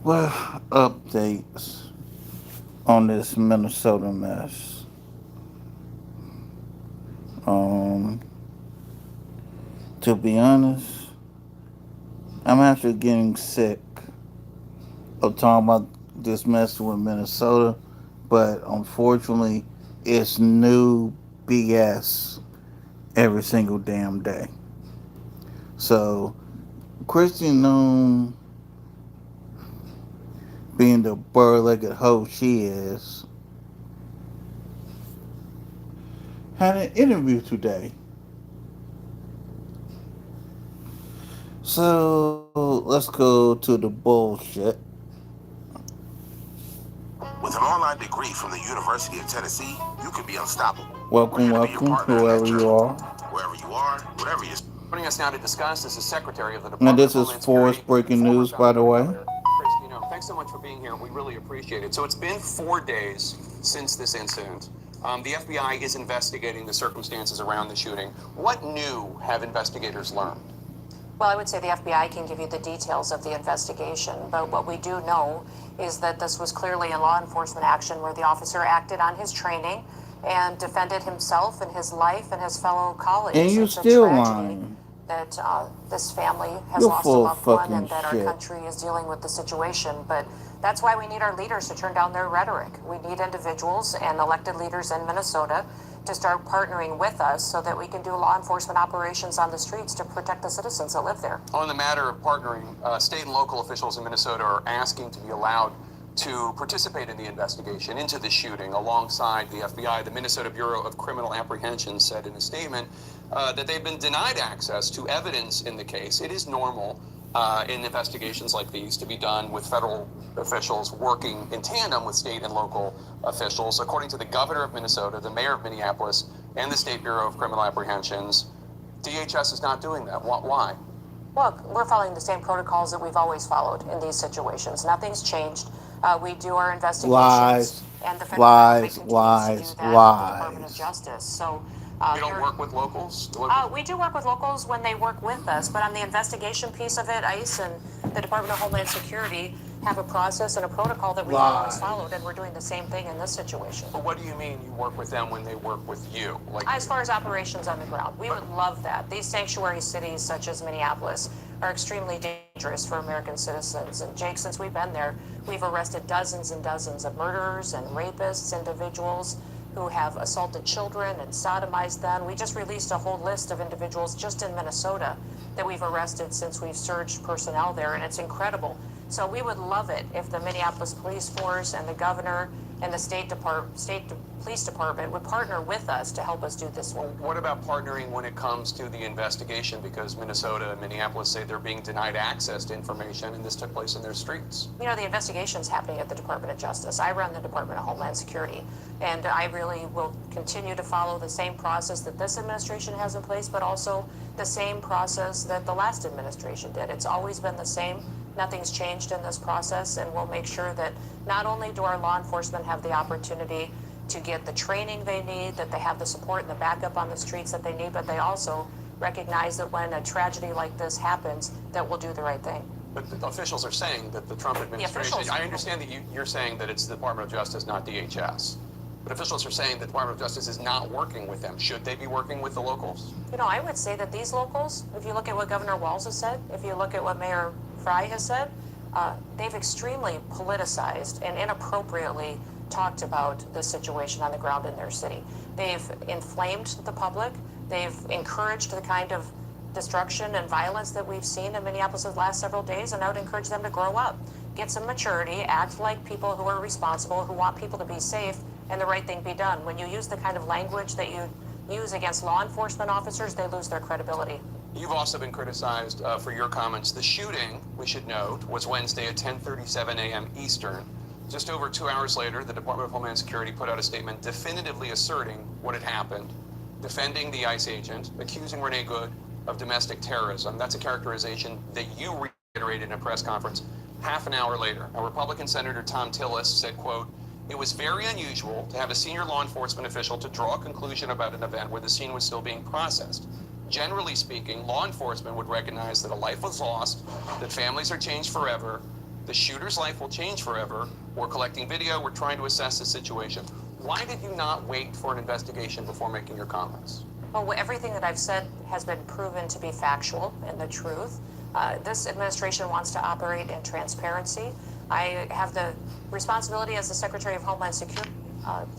Well, updates on this Minnesota mess. Um, to be honest, I'm actually getting sick of talking about this mess with Minnesota, but unfortunately, it's new BS every single damn day. So, Christian Noon, being the burr-legged hoe she is, had an interview today. So let's go to the bullshit. With an online degree from the University of Tennessee, you can be unstoppable. We're Welcome, here to be your welcome, partner in that whoever you journey. are. Wherever you are, whatever you. Joining us now to discuss is the Secretary of the And Department of this is Homeland Security Force and breaking former news, South by the Dakota way. Governor Christine. Thanks so much for being here. We really appreciate it. So it's been 4 days since this incident. The FBI is investigating the circumstances around the shooting. What new have investigators learned? Well, I would say the FBI can give you the details of the investigation, but what we do know is that this was clearly a law enforcement action where the officer acted on his training and defended himself and his life and his fellow And colleagues. you're It's a still tragedy lying. that this family has You're lost a full of loved one fucking and that our shit. country is dealing with the situation. But that's why we need our leaders to turn down their rhetoric. We need individuals and elected leaders in Minnesota to start partnering with us so that we can do law enforcement operations on the streets to protect the citizens that live there. On the matter of partnering, state and local officials in Minnesota are asking to be allowed to participate in the investigation into the shooting alongside the FBI. The Minnesota Bureau of Criminal Apprehension said in a statement that they've been denied access to evidence in the case. It is normal in investigations like these to be done with federal officials working in tandem with state and local officials. According to the governor of Minnesota, the mayor of Minneapolis, and the State Bureau of Criminal Apprehensions, DHS is not doing that. Why? Look, we're following the same protocols that we've always followed in these situations. Nothing's changed. We do our investigations, Lies, and the federal government lies, continues to do lies, that with the Department of lies. Justice. So you don't work with locals? We do work with locals when they work with us, but on the investigation piece of it, ICE and the Department of Homeland Security have a process and a protocol that we've always followed, and Lies. we're doing the same thing in this situation. But what do you mean you work with them when they work with you? Like, as far as operations on the ground, we would love that. These sanctuary cities, such as Minneapolis, are extremely dangerous for American citizens. And Jake, since we've been there, we've arrested dozens and dozens of murderers and rapists, individuals who have assaulted children and sodomized them. We just released a whole list of individuals just in Minnesota that we've arrested since we've surged personnel there, and it's incredible. So we would love it if the Minneapolis Police Force and the governor and the state police department would partner with us to help us do this work. What about partnering when it comes to the investigation? Because Minnesota and Minneapolis say they're being denied access to information, and this took place in their streets. You know, the investigation's happening at the Department of Justice. I run the Department of Homeland Security, and I really will continue to follow the same process that this administration has in place, but also the same process that the last administration did. It's always been the same. Nothing's changed in this process, and we'll make sure that not only do our law enforcement have the opportunity to get the training they need, that they have the support and the backup on the streets that they need, but they also recognize that when a tragedy like this happens, that we'll do the right thing. But the officials are saying that the Trump administration, I understand that you're saying that it's the Department of Justice, not DHS. But officials are saying the Department of Justice is not working with them. Should they be working with the locals? You know, I would say that these locals, if you look at what Governor Walz has said, if you look at what Mayor Fry has said, they've extremely politicized and inappropriately talked about the situation on the ground in their city. They've inflamed the public. They've encouraged the kind of destruction and violence that we've seen in Minneapolis the last several days, and I would encourage them to grow up, get some maturity, act like people who are responsible, who want people to be safe, and the right thing be done. When you use the kind of language that you use against law enforcement officers, they lose their credibility. You've also been criticized for your comments. The shooting, we should note, was Wednesday at 10:37 a.m. Eastern. Just over 2 hours later, the Department of Homeland Security put out a statement definitively asserting what had happened, defending the ICE agent, accusing Renee Good of domestic terrorism. That's a characterization that you reiterated in a press conference half an hour later. Now, Republican Senator Tom Tillis said, quote, "It was very unusual to have a senior law enforcement official to draw a conclusion about an event where the scene was still being processed. Generally speaking, law enforcement would recognize that a life was lost, that families are changed forever, the shooter's life will change forever. We're collecting video. We're trying to assess the situation. Why did you not wait for an investigation before making your comments? Well, everything that I've said has been proven to be factual and the truth. This administration wants to operate in transparency. I have the responsibility as the Secretary of Homeland Security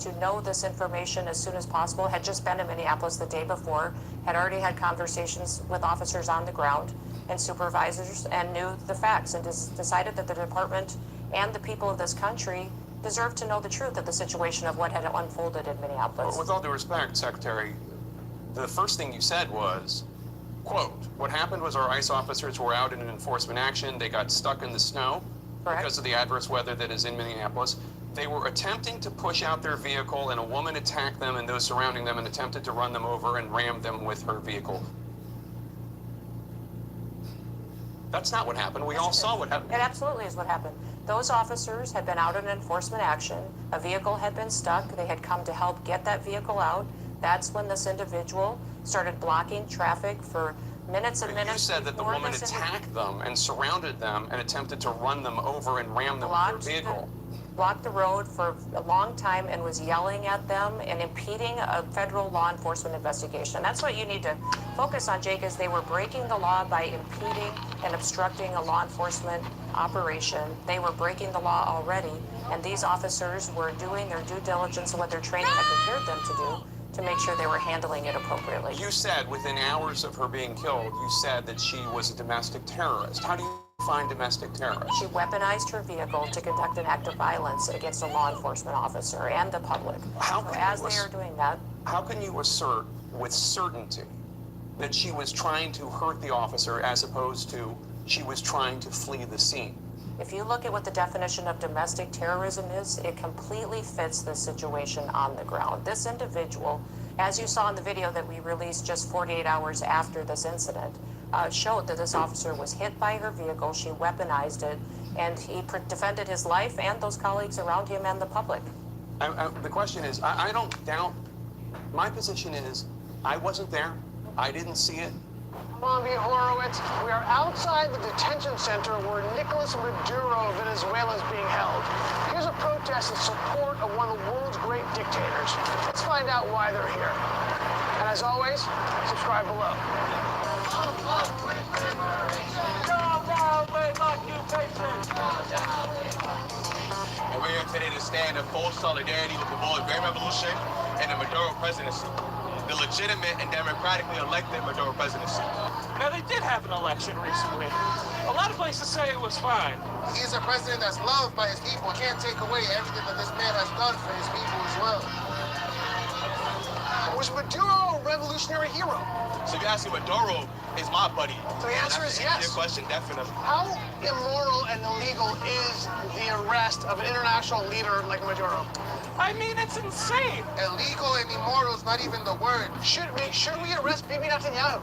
to know this information as soon as possible. Had just been in Minneapolis the day before, had already had conversations with officers on the ground and supervisors, and knew the facts, and decided that the department and the people of this country deserve to know the truth of the situation of what had unfolded in Minneapolis. With all due respect, Secretary, the first thing you said was, quote, what happened was our ICE officers were out in an enforcement action. They got stuck in the snow. Correct. Because of the adverse weather that is in Minneapolis. They were attempting to push out their vehicle, and a woman attacked them and those surrounding them and attempted to run them over and rammed them with her vehicle. That's not what happened. We all saw what happened. It absolutely is what happened. Those officers had been out in enforcement action. A vehicle had been stuck. They had come to help get that vehicle out. That's when this individual started blocking traffic for minutes and minutes. You said that the woman attacked them and surrounded them and attempted to run them over and ram them with their vehicle. Blocked the road for a long time and was yelling at them and impeding a federal law enforcement investigation. And that's what you need to focus on, Jake, is they were breaking the law by impeding and obstructing a law enforcement operation. They were breaking the law already, and these officers were doing their due diligence and what their training had prepared them to do to make sure they were handling it appropriately. You said within hours of her being killed, you said that she was a domestic terrorist. How do you define domestic terrorist? She weaponized her vehicle to conduct an act of violence against a law enforcement officer and the public. As they are doing that, how can you assert with certainty that she was trying to hurt the officer as opposed to she was trying to flee the scene? If you look at what the definition of domestic terrorism is, it completely fits the situation on the ground. This individual, as you saw in the video that we released just 48 hours after this incident, showed that this officer was hit by her vehicle, she weaponized it, and he defended his life and those colleagues around him and the public. The question is, I don't doubt, my position is, I wasn't there, I didn't see it. Bobby Horowitz, we are outside the detention center where Nicolas Maduro of Venezuela is being held. Here's a protest in support of one of the world's great dictators. Let's find out why they're here. And as always, subscribe below. And we're here today to stand in full solidarity with the Bolivarian Revolution and the Maduro presidency, the legitimate and democratically elected Maduro presidency. Now, they did have an election recently. A lot of places say it was fine. He's a president that's loved by his people. Can't take away everything that this man has done for his people as well. Was Maduro a revolutionary hero? So if you're asking, Maduro is my buddy. So the answer is yes. Your question, definitely. How immoral and illegal is the arrest of an international leader like Maduro? I mean, it's insane. Illegal and immoral is not even the word. Should we arrest Bibi Netanyahu?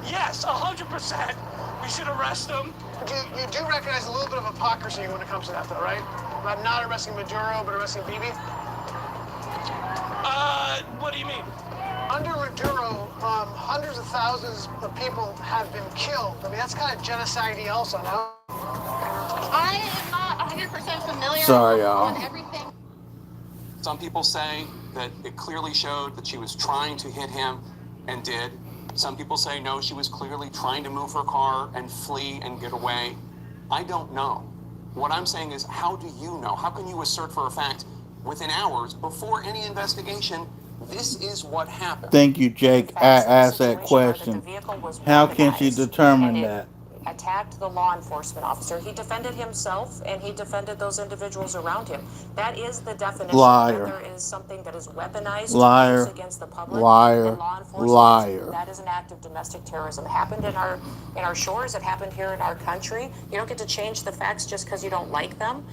Yes, 100%. We should arrest him. You do recognize a little bit of hypocrisy when it comes to that, though, right? About not arresting Maduro, but arresting Bibi? What do you mean? Under Maduro, hundreds of thousands of people have been killed. I mean, that's kind of genocide-y also, no? I am not 100% familiar Sorry, y'all. on everything. Some people say that it clearly showed that she was trying to hit him and did. Some people say no, she was clearly trying to move her car and flee and get away. I don't know. What I'm saying is, how do you know? How can you assert for a fact within hours before any investigation, this is what happened? Thank you, Jake. I asked that question. How can she determine that? Attacked the law enforcement officer. He defended himself and he defended those individuals around him. That is the definition. Liar. There is something that is weaponized Liar. against the public. Liar. And law enforcement. Liar. That is an act of domestic terrorism. It happened in our shores. It happened here in our country. You don't get to change the facts just because you don't like them.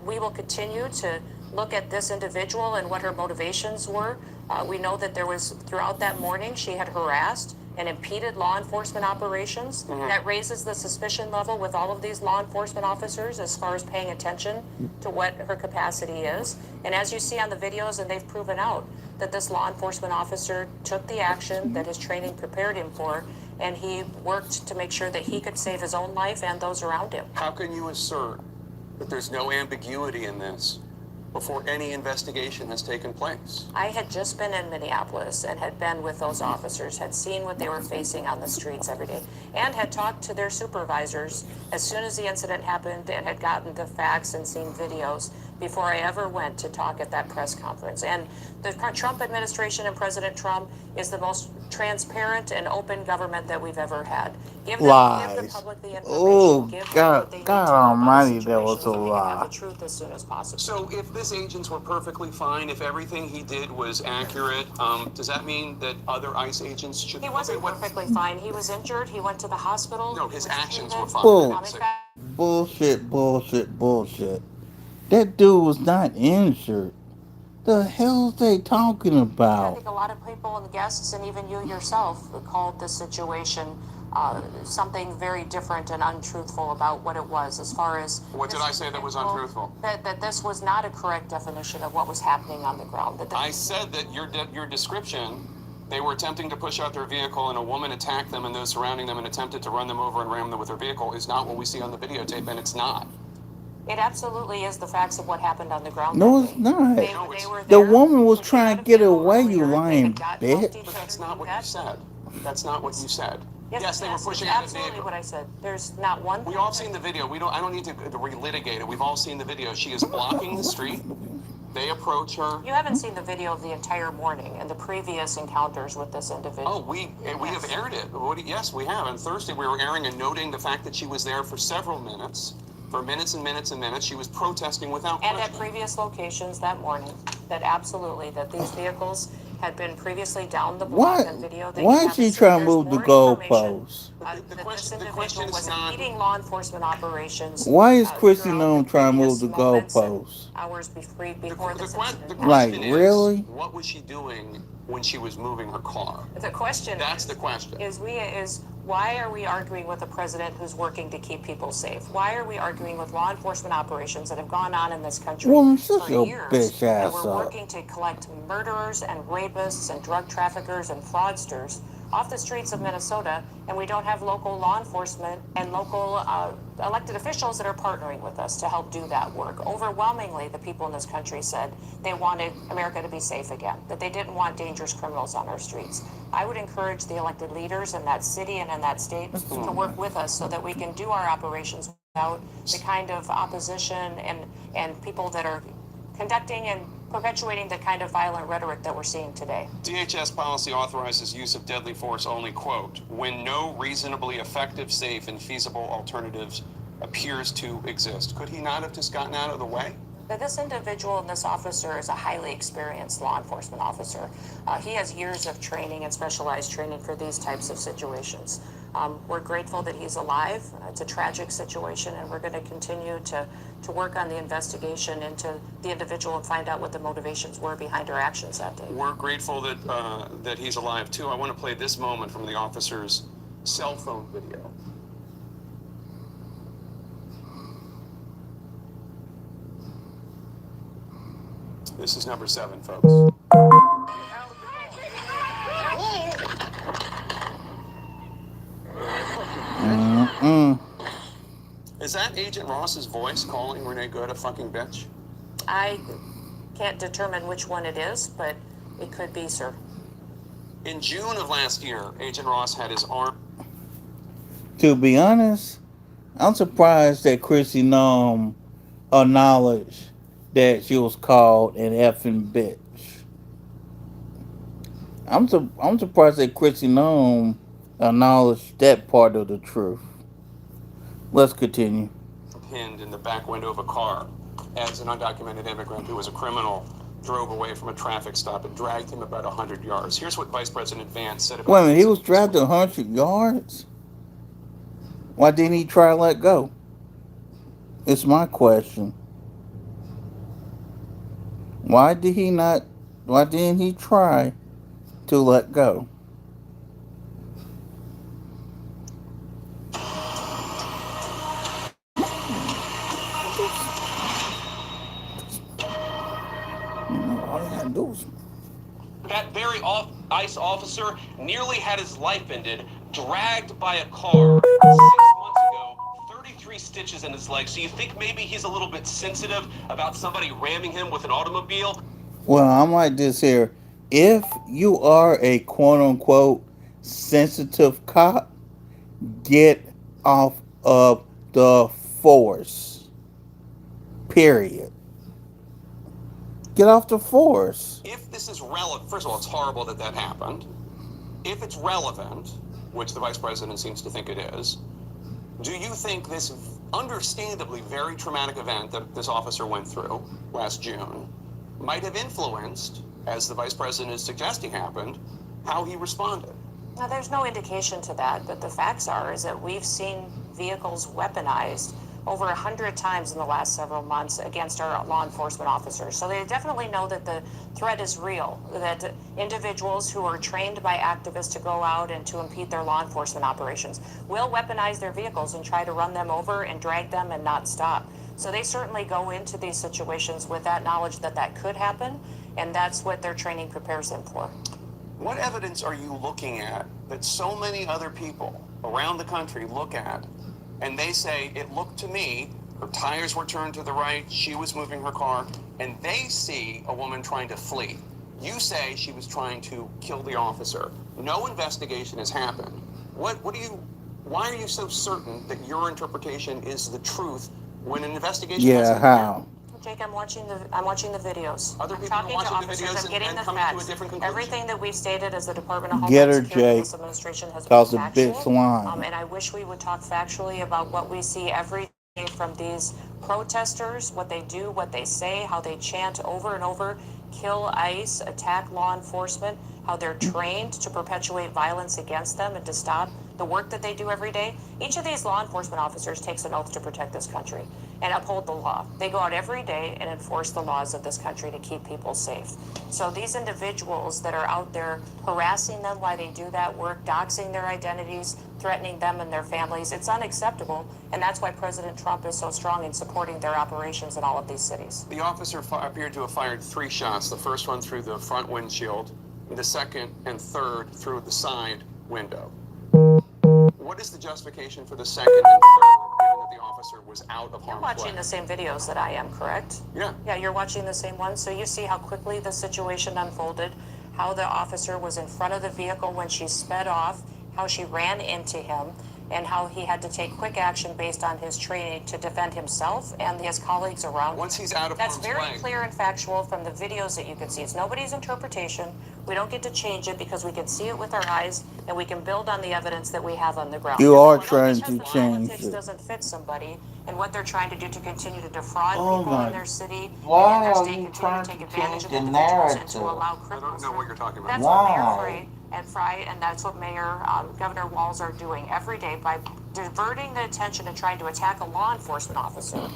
We will continue to look at this individual and what her motivations were. We know that there was, throughout that morning, she had harassed and impeded law enforcement operations. That raises the suspicion level with all of these law enforcement officers as far as paying attention to what her capacity is. And as you see on the videos, and they've proven out, that this law enforcement officer took the action that his training prepared him for, and he worked to make sure that he could save his own life and those around him. How can you assert But there's no ambiguity in this before any investigation has taken place. I had just been in Minneapolis and had been with those officers, had seen what they were facing on the streets every day, and had talked to their supervisors as soon as the incident happened and had gotten the facts and seen videos before I ever went to talk at that press conference. And the Trump administration and President Trump is the most transparent and open government that we've ever had. Give the Lies. public the information, Oh, give them what God, they need to God know about the Almighty, that situation was a so they can have the lie. truth as soon as possible. So if this agents were perfectly fine, if everything he did was accurate, does that mean that other ICE agents should... He wasn't perfectly fine. He was injured. He went to the hospital. No, his actions were fine. Bull, bullshit, bullshit, bullshit. That dude was not injured. The hell's they talking I about? think a lot of people and the guests, and even you yourself, called this situation something very different and untruthful about what it was, as far as... What did I say that was untruthful? That this was not a correct definition of what was happening on the ground. I said that your description, they were attempting to push out their vehicle and a woman attacked them and those surrounding them and attempted to run them over and ram them with their vehicle, is not what we see on the videotape, and it's not. It absolutely is the facts of what happened on the ground. No, that it's day. not. They were The there. woman was They trying came to get out of away, jail you earlier. They lying had gotten bitch. But that's not what you said. That's not what you said. Yes, they were pushing out a vehicle. Absolutely what I said. There's not one. We all seen the video. I don't need to relitigate it. We've all seen the video. She is blocking the street. They approach her. You haven't seen the video of the entire morning and the previous encounters with this individual. Oh, we have aired it. Yes, we have. On Thursday, we were airing and noting the fact that she was there for several minutes. For minutes and minutes and minutes, she was protesting without question. And at previous locations that morning, that absolutely, that these vehicles had been previously down the block on video. Why is she trying to move the goalposts? The question was impeding law enforcement operations. Why is Chrissy Nome trying to move the goalposts? Hours before this incident. Like, really? What was she doing when she was moving her car? The question That's the question. Is why are we arguing with a president who's working to keep people safe? Why are we arguing with law enforcement operations that have gone on in this country for years? Bitch ass and we're working to collect murderers and rapists and drug traffickers and fraudsters off the streets of Minnesota, and we don't have local law enforcement and local elected officials that are partnering with us to help do that work. Overwhelmingly, the people in this country said they wanted America to be safe again, that they didn't want dangerous criminals on our streets. I would encourage the elected leaders in that city and in that state to work with us so that we can do our operations without the kind of opposition and people that are conducting and perpetuating the kind of violent rhetoric that we're seeing today. DHS policy authorizes use of deadly force only, quote, when no reasonably effective, safe, and feasible alternatives appears to exist. Could he not have just gotten out of the way? This individual and this officer is a highly experienced law enforcement officer. He has years of training and specialized training for these types of situations. We're grateful that he's alive. It's a tragic situation, and we're going to continue to work on the investigation into the individual and find out what the motivations were behind her actions that day. We're grateful that he's alive, too. I want to play this moment from the officer's cell phone video. This is number 7, folks. Is that Agent Ross's voice calling Renee Good a fucking bitch? I can't determine which one it is, but it could be, sir. In June of last year, Agent Ross had his arm... To be honest, I'm surprised that Chrissy Nome acknowledged that she was called an effing bitch. I'm surprised that Chrissy Nome acknowledged that part of the truth. Let's continue. Pinned in the back window of a car as an undocumented immigrant who was a criminal drove away from a traffic stop and dragged him about 100 yards. Here's what Vice President Vance said about... Wait a minute, he was dragged 100 yards? Why didn't he try to let go? It's my question. Why didn't he try to let go? All he had to do was... That very ICE officer nearly had his life ended, dragged by a car 6 months ago, 33 3 stitches in his leg. So you think maybe he's a little bit sensitive about somebody ramming him with an automobile? Well, I'm like this here. If you are a quote unquote sensitive cop, get off of the force. Period. Get off the force. If this is relevant, first of all, it's horrible that that happened. If it's relevant, which the vice president seems to think it is, do you think this understandably very traumatic event that this officer went through last June might have influenced, as the vice president is suggesting happened, how he responded? Now, there's no indication to that, but the facts are is that we've seen vehicles weaponized over 100 times in the last several months against our law enforcement officers. So they definitely know that the threat is real, that individuals who are trained by activists to go out and to impede their law enforcement operations will weaponize their vehicles and try to run them over and drag them and not stop. So they certainly go into these situations with that knowledge that that could happen, and that's what their training prepares them for. What evidence are you looking at that so many other people around the country look at and they say, it looked to me, her tires were turned to the right, she was moving her car, and they see a woman trying to flee? You say she was trying to kill the officer. No investigation has happened. Why are you so certain that your interpretation is the truth when an investigation hasn't how? Jake, I'm watching the videos. Other I'm people are talking to watching the officers. videos I'm getting and the coming to a facts. different conclusion. Everything that we've stated as the Department of Get Homeland her, Security Jake. this administration has been Cause a factual. bit slime. And I wish we would talk factually about what we see every day from these protesters, what they do, what they say, how they chant over and over, kill ICE, attack law enforcement, how they're trained to perpetuate violence against them and to stop the work that they do every day. Each of these law enforcement officers takes an oath to protect this country and uphold the law. They go out every day and enforce the laws of this country to keep people safe. So these individuals that are out there harassing them while they do that work, doxing their identities, threatening them and their families, it's unacceptable. And that's why President Trump is so strong in supporting their operations in all of these cities. The officer appeared to have fired 3 shots, the first one through the front windshield, the second and third through the side window. What is the justification for the second and third, given that the officer was out of harm's way? You're watching the same videos that I am, correct? Yeah. Yeah, you're watching the same ones. So you see how quickly the situation unfolded, how the officer was in front of the vehicle when she sped off, how she ran into him, and how he had to take quick action based on his training to defend himself and his colleagues around him. Once he's out of harm's way. That's very clear and factual from the videos that you can see. It's nobody's interpretation. We don't get to change it because we can see it with our eyes and we can build on the evidence that we have on the ground. You are Well, trying because to the change politics it. doesn't fit somebody and what they're trying to do to continue to defraud Oh people my- in their city Why and in their are state, you continue trying to take to advantage of change the individuals and narrative? to allow I criminals. don't know what you're talking about. That's Why? what Mayor Frey and that's what Mayor Governor Walz are doing every day by diverting the attention and trying to attack a law enforcement officer.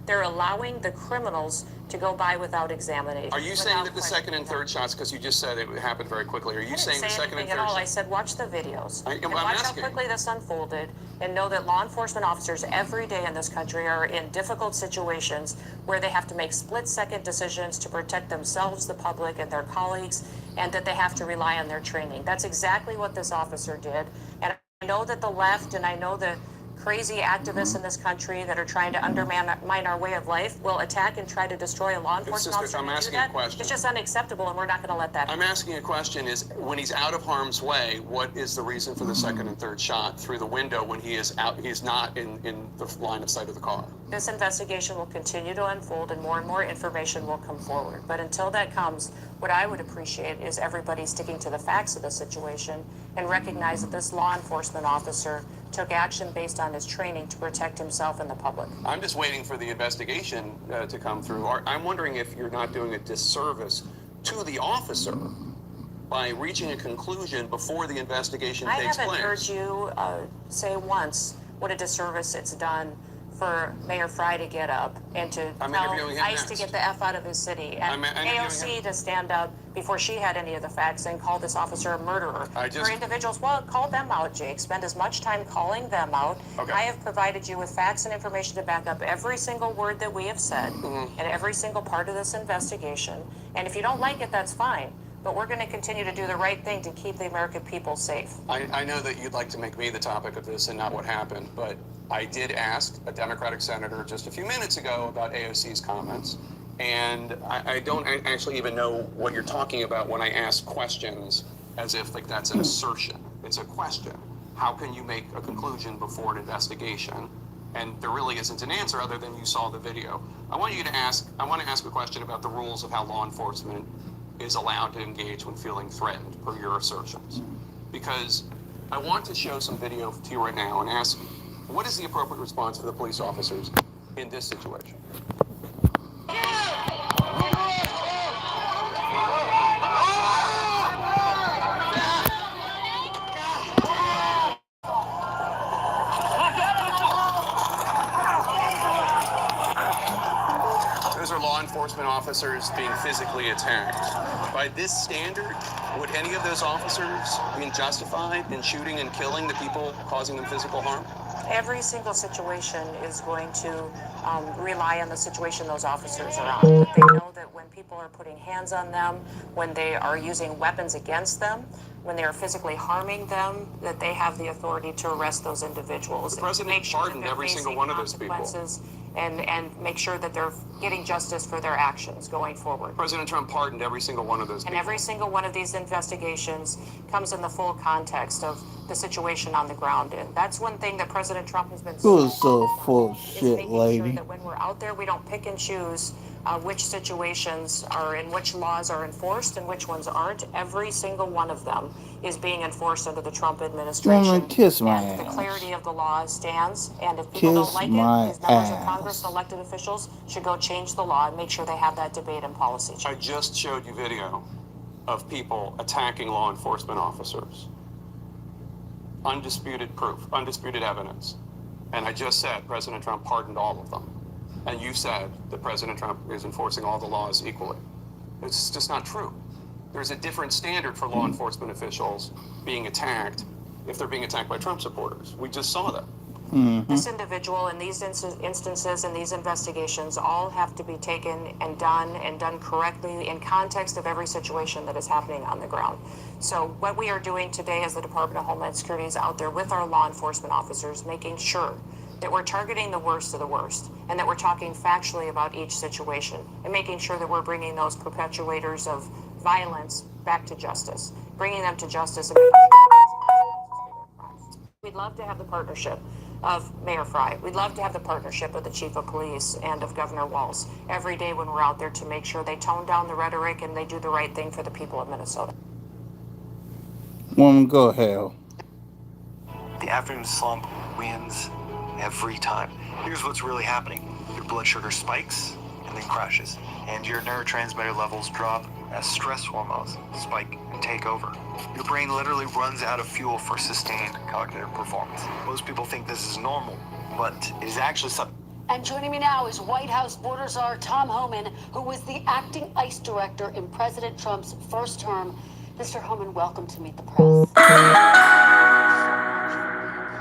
They're allowing the criminals to go by without examination. Are you saying without that the second and questioning third shots, because you just said it happened very quickly, are you I didn't saying the say second and anything third at all. I shots? said watch the videos and I'm watch how asking. quickly this unfolded and know that law enforcement officers every day in this country are in difficult situations where they have to make split-second decisions to protect themselves, the public, and their colleagues, and that they have to rely on their training. That's exactly what this officer did. And I know that the left and I know the crazy activists in this country that are trying to undermine our way of life will attack and try to destroy a law enforcement officer. I'm to do asking a that. question. It's just unacceptable, and we're not going to let that happen. I'm asking a question is, when he's out of harm's way, what is the reason for the second and third shot through the window when he is out, he's not in the line of sight of the car? This investigation will continue to unfold and more information will come forward. But until that comes, what I would appreciate is everybody sticking to the facts of the situation and recognize that this law enforcement officer took action based on his training to protect himself and the public. I'm just waiting for the investigation to come through. I'm wondering if you're not doing a disservice to the officer by reaching a conclusion before the investigation I takes place. haven't heard you say once what a disservice it's done for Mayor Frey to get up and to I'm tell interviewing him ICE next. to get the F out of his city, and I'm interviewing AOC him. to stand up before she had any of the facts and call this officer a murderer. For individuals, well, call them out, Jake. Spend as much time calling them out. Okay. I have provided you with facts and information to back up every single word that we have said and every single part of this investigation. And if you don't like it, that's fine. but we're going to continue to do the right thing to keep the American people safe. I know that you'd like to make me the topic of this and not what happened, but I did ask a Democratic senator just a few minutes ago about AOC's comments, and I don't actually even know what you're talking about when I ask questions as if like that's an assertion. It's a question. How can you make a conclusion before an investigation? And there really isn't an answer other than you saw the video. I want to ask a question about the rules of how law enforcement is allowed to engage when feeling threatened, per your assertions. Because I want to show some video to you right now and ask, what is the appropriate response for the police officers in this situation? Those are law enforcement officers being physically attacked. By this standard, would any of those officers be justified in shooting and killing the people causing them physical harm? Every single situation is going to rely on the situation those officers are on. But they know that when people are putting hands on them, when they are using weapons against them, when they are physically harming them, that they have the authority to arrest those individuals. The president pardoned every single one of those people. And make sure that they're getting justice for their actions going forward. President Trump pardoned every single one of those people. And every single one of these investigations comes in the full context of the situation on the ground. And that's one thing that President Trump has been You was so focused full on, of is shit, making lady. sure that when we're out there, we don't pick and choose which situations are and which laws are enforced and which ones aren't. Every single one of them is being enforced under the Trump administration. Woman, kiss my and the ass. clarity of the law stands. And if people Kiss don't like my it, these members of Congress ass. and elected officials should go change the law and make sure they have that debate and policy change. I just showed you video of people attacking law enforcement officers. Undisputed proof, undisputed evidence. And I just said President Trump pardoned all of them. And you said that President Trump is enforcing all the laws equally. It's just not true. There's a different standard for law enforcement officials being attacked if they're being attacked by Trump supporters. We just saw that. This individual and these instances and these investigations all have to be taken and done correctly in context of every situation that is happening on the ground. So what we are doing today as the Department of Homeland Security is out there with our law enforcement officers, making sure that we're targeting the worst of the worst and that we're talking factually about each situation and making sure that we're bringing those perpetuators of violence back to justice, bringing them to justice and making sure that there's consequences for their crimes. We'd love to have the partnership of Mayor Fry. We'd love to have the partnership of the Chief of Police and of Governor Walz every day when we're out there to make sure they tone down the rhetoric and they do the right thing for the people of Minnesota. Woman, go hell. The afternoon slump wins every time. Here's what's really happening. Your blood sugar spikes and then crashes. And your neurotransmitter levels drop as stress hormones spike and take over. Your brain literally runs out of fuel for sustained cognitive performance. Most people think this is normal, but it is actually something. And joining me now is White House border czar Tom Homan, who was the acting ICE director in President Trump's first term. Mr. Homan, welcome to Meet the Press.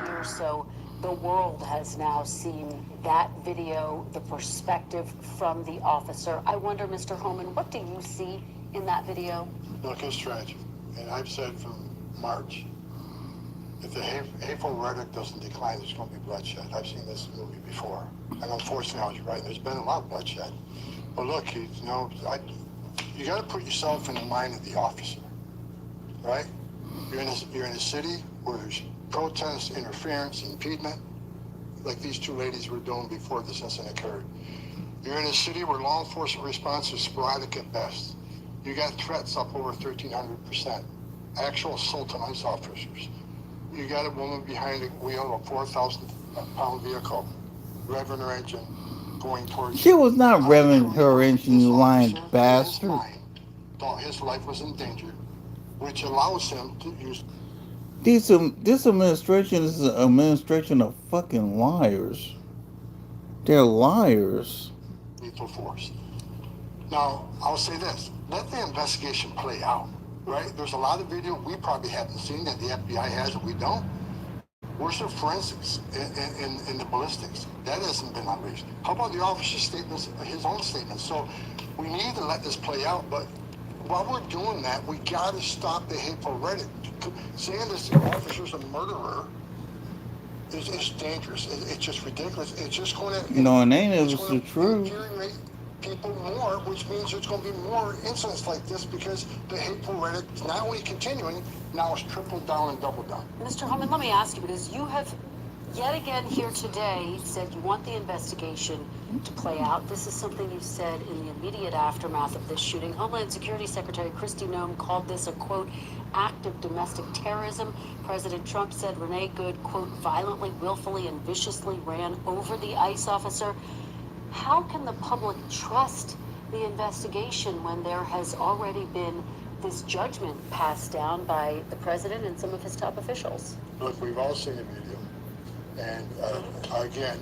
Here, so the world has now seen that video, the perspective from the officer. I wonder, Mr. Homan, what do you see in that video? Look, it's tragic. And I've said from March, if the hateful rhetoric doesn't decline, there's going to be bloodshed. I've seen this movie before. And unfortunately, I was right. There's been a lot of bloodshed. But look, you got to put yourself in the mind of the officer, right? You're in a city where there's protest, interference, impediment, like these two ladies were doing before this incident occurred. You're in a city where law enforcement response is sporadic at best. You got threats up over 1,300%. Actual assault on ICE officers. You got a woman behind the wheel of a 4,000-pound vehicle, revving her engine, going towards. She was not revving her engine, you lying bastard. Thought his life was in danger, which allows him to use. This administration is an administration of fucking liars. They're liars. Lethal force. Now, I'll say this. Let the investigation play out, right? There's a lot of video we probably haven't seen that the FBI has that we don't. Where's the forensics in the ballistics? That hasn't been unleashed. How about the officer's statements, his own statements? So we need to let this play out, but while we're doing that, we got to stop the hateful rhetoric. Saying this officer's a murderer is dangerous. It's just ridiculous. It's just going to, And ain't it it's was the going to truth. infuriate people more, which means there's going to be more incidents like this because the hateful rhetoric is not only continuing, now it's tripled down and doubled down. Mr. Holman, let me ask you, because you have yet again here today said you want the investigation to play out. This is something you said in the immediate aftermath of this shooting. Homeland Security Secretary Kristi Noem called this a, quote, act of domestic terrorism. President Trump said Renee Good, quote, violently, willfully, and viciously ran over the ICE officer. How can the public trust the investigation when there has already been this judgment passed down by the president and some of his top officials? Look, we've all seen the video. And again,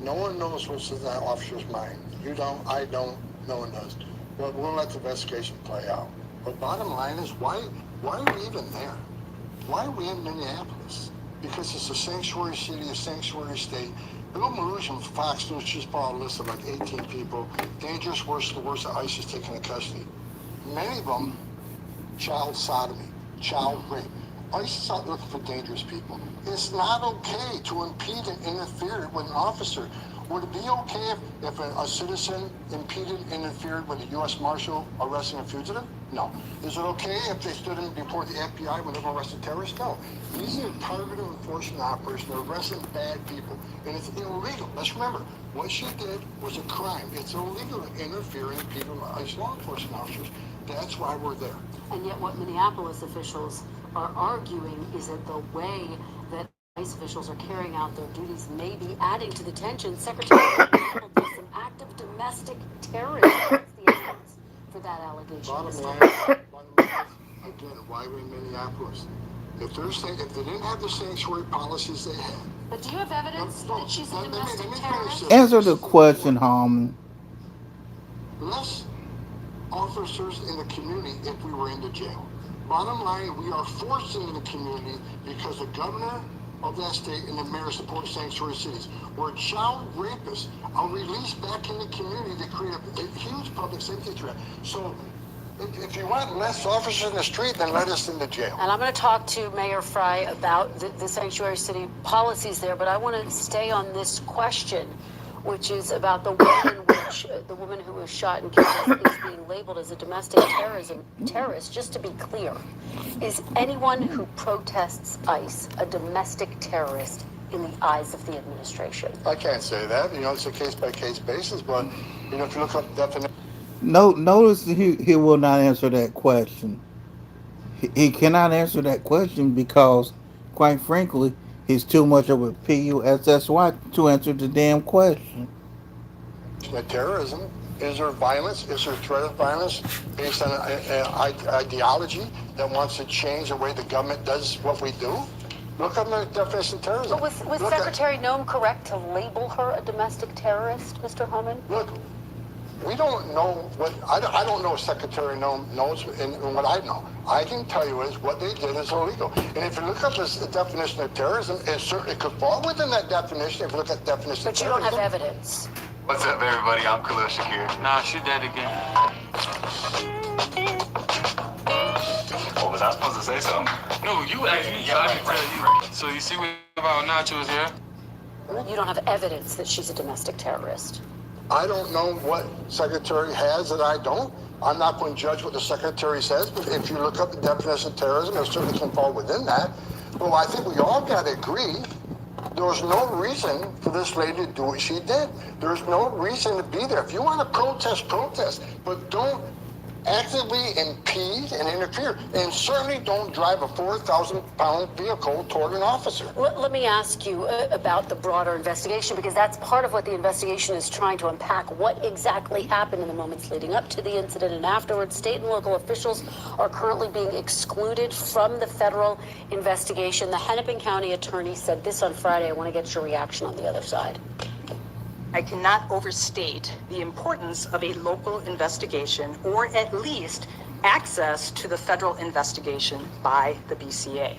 no one knows what's in that officer's mind. You don't, I don't, no one does. But we'll let the investigation play out. But bottom line is, why are we even there? Why are we in Minneapolis? Because it's a sanctuary city, a sanctuary state. Bill Malusian from Fox News just brought a list of like 18 people, dangerous, worse, the worst that ICE is taking into custody. Many of them, child sodomy, child rape. ICE is out looking for dangerous people. It's not okay to impede and interfere with an officer. Would it be okay if a citizen impeded and interfered with a U.S. Marshal arresting a fugitive? No. Is it okay if they stood in before the FBI when they were arresting terrorists? No. These are targeted enforcement operations. They're arresting bad people. And it's illegal. Let's remember, what she did was a crime. It's illegal to interfere in people as law enforcement officers. That's why we're there. And yet what Minneapolis officials are arguing is that the way that ICE officials are carrying out their duties may be adding to the tension. Secretary labeled this an act of domestic terrorism. What's the evidence for that allegation? Bottom line, again, why we're in Minneapolis. If they didn't have the sanctuary policies they had. But do you have evidence that she's a domestic terrorist? Answer the question, Harmon. Less officers in the community if we were in the jail. Bottom line, we are forcing in the community because the governor of that state and the mayor support sanctuary cities, where child rapists are released back in the community to create a huge public safety threat. So if you want less officers in the street, then let us in the jail. And I'm going to talk to Mayor Fry about the sanctuary city policies there, but I want to stay on this question, which is about the way in which the woman who was shot and killed is being labeled as a domestic terrorist. Just to be clear, is anyone who protests ICE a domestic terrorist in the eyes of the administration? I can't say that. It's a case-by-case basis, but, if you look up definition. Notice he will not answer that question. He cannot answer that question because, quite frankly, he's too much of a PUSSY to answer the damn question. Terrorism, is there violence? Is there threat of violence based on an ideology that wants to change the way the government does what we do? Look up the definition of terrorism. But was Secretary Noem correct to label her a domestic terrorist, Mr. Homan? Look, we don't know what, I don't know if Secretary Noem knows and what I know. I can tell you is what they did is illegal. And if you look up the definition of terrorism, it certainly could fall within that definition if you look at the definition of terrorism. But you don't have evidence. What's up, everybody? I'm Khalil Shakir. Nah, shoot that again. Oh, was I supposed to say something? No, you asked me, so I can tell you. So you see what about Nacho's here? You don't have evidence that she's a domestic terrorist. I don't know what secretary has that I don't. I'm not going to judge what the secretary says, but if you look up the definition of terrorism, it certainly can fall within that. But I think we all got to agree there was no reason for this lady to do what she did. There's no reason to be there. If you want to protest, protest, but don't actively impede and interfere, and certainly don't drive a 4,000-pound vehicle toward an officer. Let me ask you about the broader investigation, because that's part of what the investigation is trying to unpack. What exactly happened in the moments leading up to the incident and afterwards? State and local officials are currently being excluded from the federal investigation. The Hennepin County attorney said this on Friday. I want to get your reaction on the other side. I cannot overstate the importance of a local investigation, or at least access to the federal investigation by the BCA.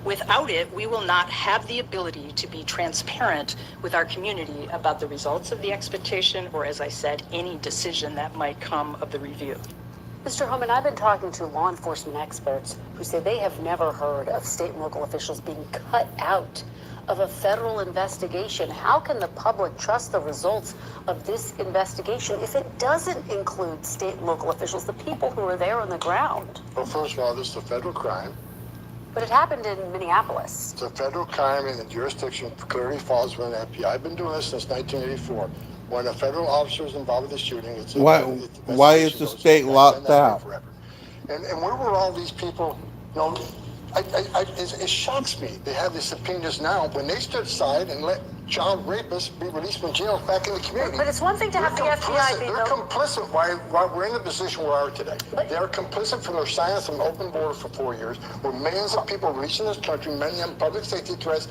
Without it, we will not have the ability to be transparent with our community about the results of the expectation, or, as I said, any decision that might come of the review. Mr. Homan, I've been talking to law enforcement experts who say they have never heard of state and local officials being cut out of a federal investigation. How can the public trust the results of this investigation if it doesn't include state and local officials, the people who are there on the ground? Well, first of all, this is a federal crime. But it happened in Minneapolis. It's a federal crime, and the jurisdiction clearly falls within the FBI. I've been doing this since 1984. When a federal officer is involved with the shooting, Why is the state locked out? And where were all these people? You know, it shocks me. They have these subpoenas now. When they stood aside and let child rapists be released from jail back in the community. But it's one thing to have the FBI be... They're complicit why we're in the position we are today. They're complicit from their silence of an open border for 4 years, where millions of people reach in this country, many of them public safety threats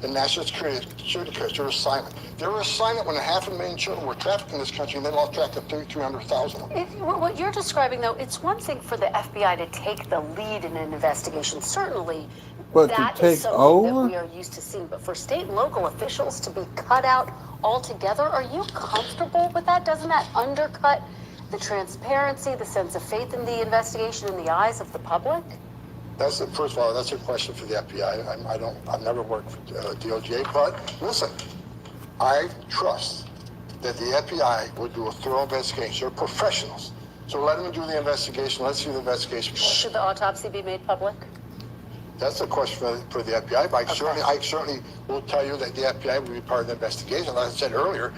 and national security threats. They were silent. They were silent when 500,000 children were trafficked in this country, and they lost track of 300,000. What you're describing, though, it's one thing for the FBI to take the lead in an investigation. Certainly, but that to take is something over? that we are used to seeing. But for state and local officials to be cut out altogether, are you comfortable with that? Doesn't that undercut the transparency, the sense of faith in the investigation in the eyes of the public? First of all, that's a question for the FBI. I've never worked for DOJ, but listen, I trust that the FBI would do a thorough investigation. They're professionals. So let them do the investigation. Let's see the investigation. Should the autopsy be made public? That's a question for the FBI, but I certainly will tell you that the FBI will be part of the investigation. Like I said earlier,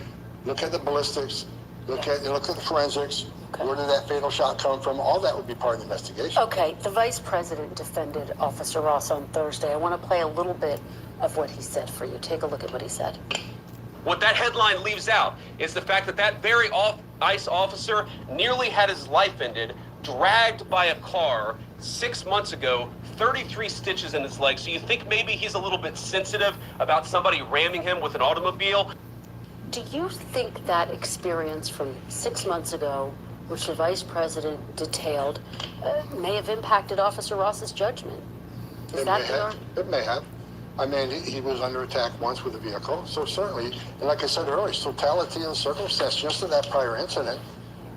look at the ballistics, look at the forensics. Okay. Where did that fatal shot come from? All that would be part of the investigation. Okay, the vice president defended Officer Ross on Thursday. I want to play a little bit of what he said for you. Take a look at what he said. What that headline leaves out is the fact that that very ICE officer nearly had his life ended, dragged by a car 6 months ago, 33 stitches in his leg. So you think maybe he's a little bit sensitive about somebody ramming him with an automobile? Do you think that experience from 6 months ago, which the vice president detailed, may have impacted Officer Ross's judgment? It may have. I mean, he was under attack once with a vehicle, so certainly, and like I said earlier, totality of the circumstance, just to that prior incident,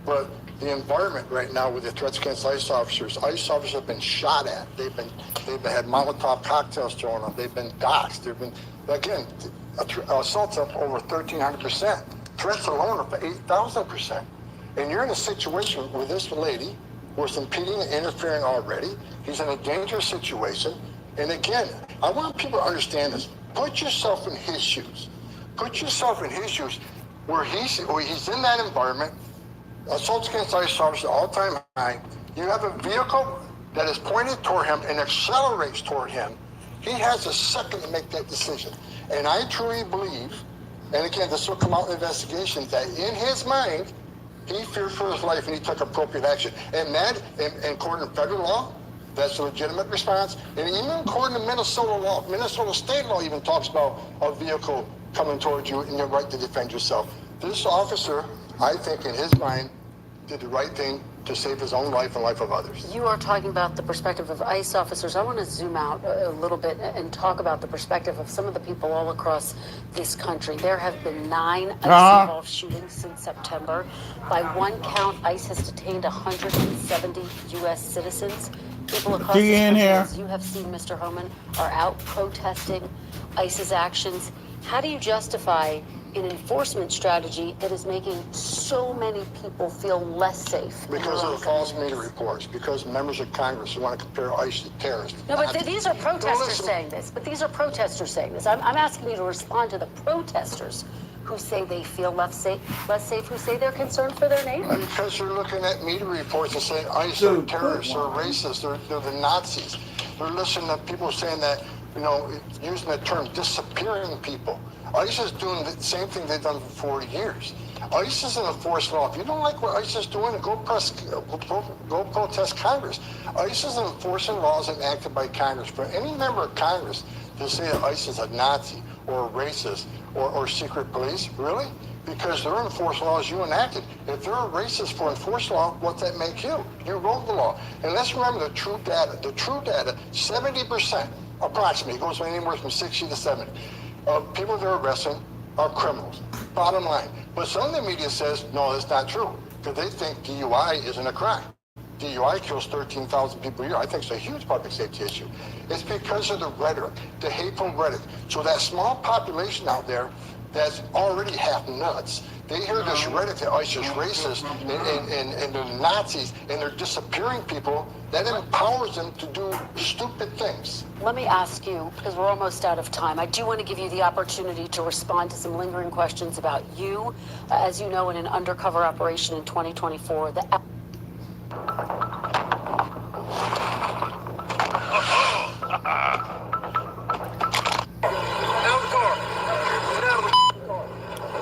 but the environment right now with the threats against ICE officers have been shot at. They've had Molotov cocktails thrown on. They've been doxxed. They've been, again, assaults up over 1,300%. Threats alone up 8,000%. And you're in a situation with this lady where it's impeding and interfering already. He's in a dangerous situation. And again, I want people to understand this. Put yourself in his shoes. Put yourself in his shoes where he's in that environment. Assaults against ICE officers all-time high. You have a vehicle that is pointed toward him and accelerates toward him. He has a second to make that decision. And I truly believe, and again, this will come out in the investigation, that in his mind, he feared for his life and he took appropriate action. And that, in according to federal law, that's a legitimate response. And even according to Minnesota law, Minnesota state law even talks about a vehicle coming towards you and your right to defend yourself. This officer, I think in his mind, did the right thing to save his own life and life of others. You are talking about the perspective of ICE officers. I want to zoom out a little bit and talk about the perspective of some of the people all across this country. There have been 9 ICE-involved shootings since September. By one count, ICE has detained 170 U.S. citizens. People across this country, as you have seen, Mr. Homan, are out protesting ICE's actions. How do you justify an enforcement strategy that is making so many people feel less safe? Because of the false media reports, because members of Congress who want to compare ICE to terrorists. No, but these are protesters saying this. I'm asking you to respond to the protesters who say they feel less safe, who say they're concerned for their neighbors. Because you're looking at media reports and saying ICE are terrorists, they're racist, they're the Nazis. They're listening to people saying that, using the term disappearing people. ICE is doing the same thing they've done for 40 years. ICE is an enforced law. If you don't like what ICE is doing, go protest Congress. ICE is enforcing laws enacted by Congress. For any member of Congress to say that ICE is a Nazi or a racist or secret police, really? Because they're enforcing laws you enacted. If they're a racist for enforced law, what's that make you? You wrote the law. And let's remember the true data. The true data, 70%, approximately, it goes anywhere from 60 to 70, of people they're arresting are criminals. Bottom line. But some of the media says, no, that's not true, because they think DUI isn't a crime. DUI kills 13,000 people a year. I think it's a huge public safety issue. It's because of the rhetoric, the hateful rhetoric. So that small population out there that's already half nuts, they hear this rhetoric that ICE is racist and they're Nazis and they're disappearing people, that empowers them to do stupid things. Let me ask you, because we're almost out of time, I do want to give you the opportunity to respond to some lingering questions about you. As you know, in an undercover operation in 2024, the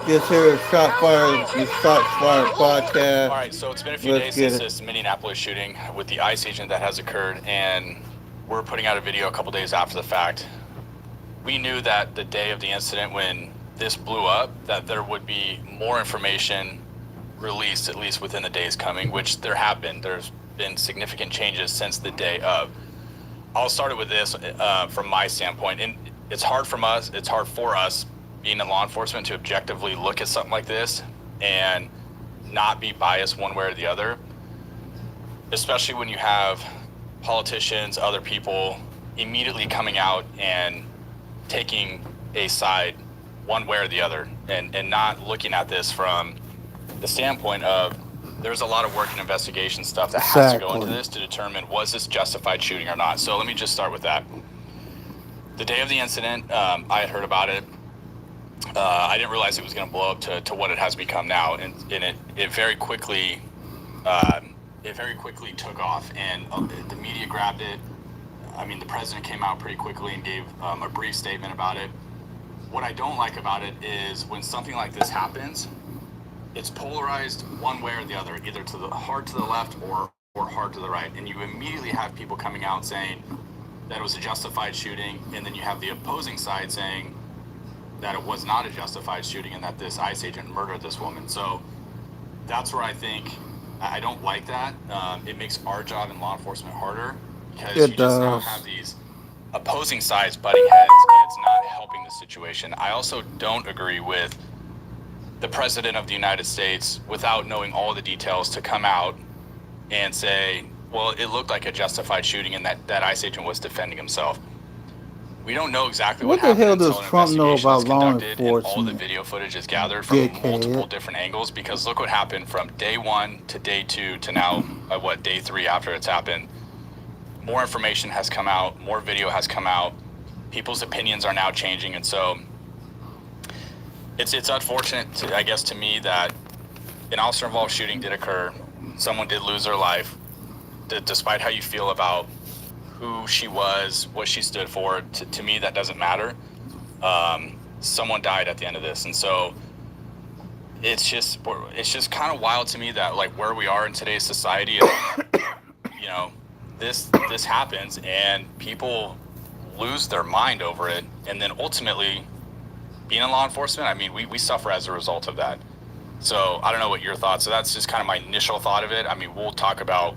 This here is Shot Fired, the Shots Fired podcast. All right, so it's been a few days since this Minneapolis shooting with the ICE agent that has occurred, and we're putting out a video a couple days after the fact. We knew that the day of the incident when this blew up, that there would be more information released, at least within the days coming, which there have been. There's been significant changes since the day of. I'll start it with this from my standpoint, and it's hard for us being in law enforcement to objectively look at something like this and not be biased one way or the other, especially when you have politicians, other people immediately coming out and taking a side one way or the other, and not looking at this from the standpoint of there's a lot of work and investigation stuff that has to go into this to determine was this justified shooting or not. So let me just start with that. The day of the incident, I had heard about it. I didn't realize it was going to blow up to what it has become now, and it very quickly took off, and the media grabbed it. I mean, the president came out pretty quickly and gave a brief statement about it. What I don't like about it is when something like this happens, it's polarized one way or the other, either hard to the left or hard to the right, and you immediately have people coming out saying that it was a justified shooting, and then you have the opposing side saying that it was not a justified shooting and that this ICE agent murdered this woman. So that's where I think I don't like that. It makes our job in law enforcement harder because you just now have these opposing sides butting heads, and it's not helping the situation. I also don't agree with the president of the United States, without knowing all the details, to come out and say, well, it looked like a justified shooting and that ICE agent was defending himself. We don't know exactly what happened. What the hell does Trump know about law enforcement? All the video footage is gathered from multiple different angles, because look what happened from day 1 to day 2 to now, day 3 after it's happened. More information has come out, more video has come out. People's opinions are now changing, and so it's unfortunate, to me, that an officer-involved shooting did occur. Someone did lose their life. Despite how you feel about who she was, what she stood for, to me, that doesn't matter. Someone died at the end of this, and so it's just kind of wild to me that, like, where we are in today's society, this happens and people lose their mind over it, and then ultimately, being in law enforcement, I mean, we suffer as a result of that. So I don't know what your thoughts. So that's just kind of my initial thought of it. I mean, we'll talk about,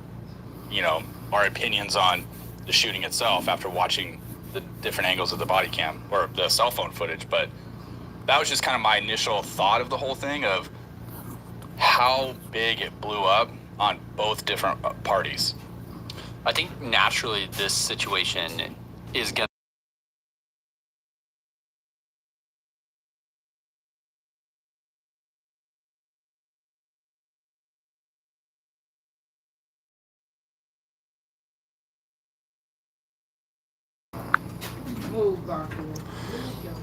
our opinions on the shooting itself after watching the different angles of the body cam or the cell phone footage. But that was just kind of my initial thought of the whole thing, of how big it blew up on both different parties. I think naturally this situation is going to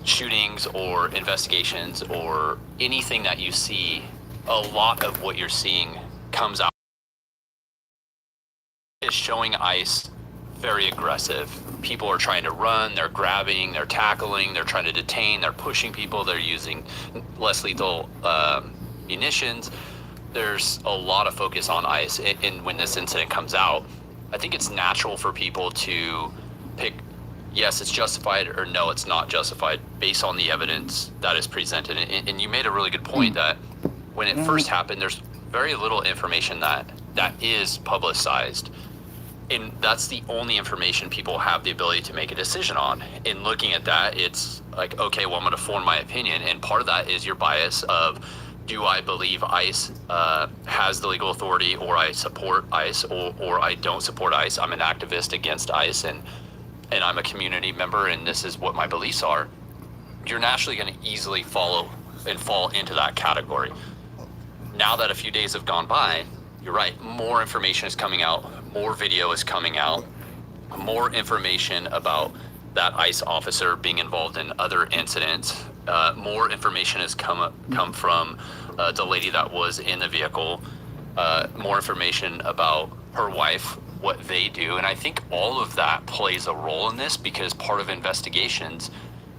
shootings or investigations or anything that you see, a lot of what you're seeing comes out is showing ICE very aggressive. People are trying to run, they're grabbing, they're tackling, they're trying to detain, they're pushing people, they're using less lethal munitions. There's a lot of focus on ICE, and when this incident comes out, I think it's natural for people to pick, yes, it's justified, or no, it's not justified, based on the evidence that is presented. And you made a really good point that when it first happened, there's very little information that is publicized. And that's the only information people have the ability to make a decision on. In looking at that, it's like, okay, well, I'm going to form my opinion. And part of that is your bias of, do I believe ICE has the legal authority, or I support ICE, or I don't support ICE? I'm an activist against ICE, and I'm a community member, and this is what my beliefs are. You're naturally going to easily fall into that category. Now that a few days have gone by, you're right, more information is coming out, more video is coming out, more information about that ICE officer being involved in other incidents. More information has come from the lady that was in the vehicle. More information about her wife, what they do. And I think all of that plays a role in this, because part of investigations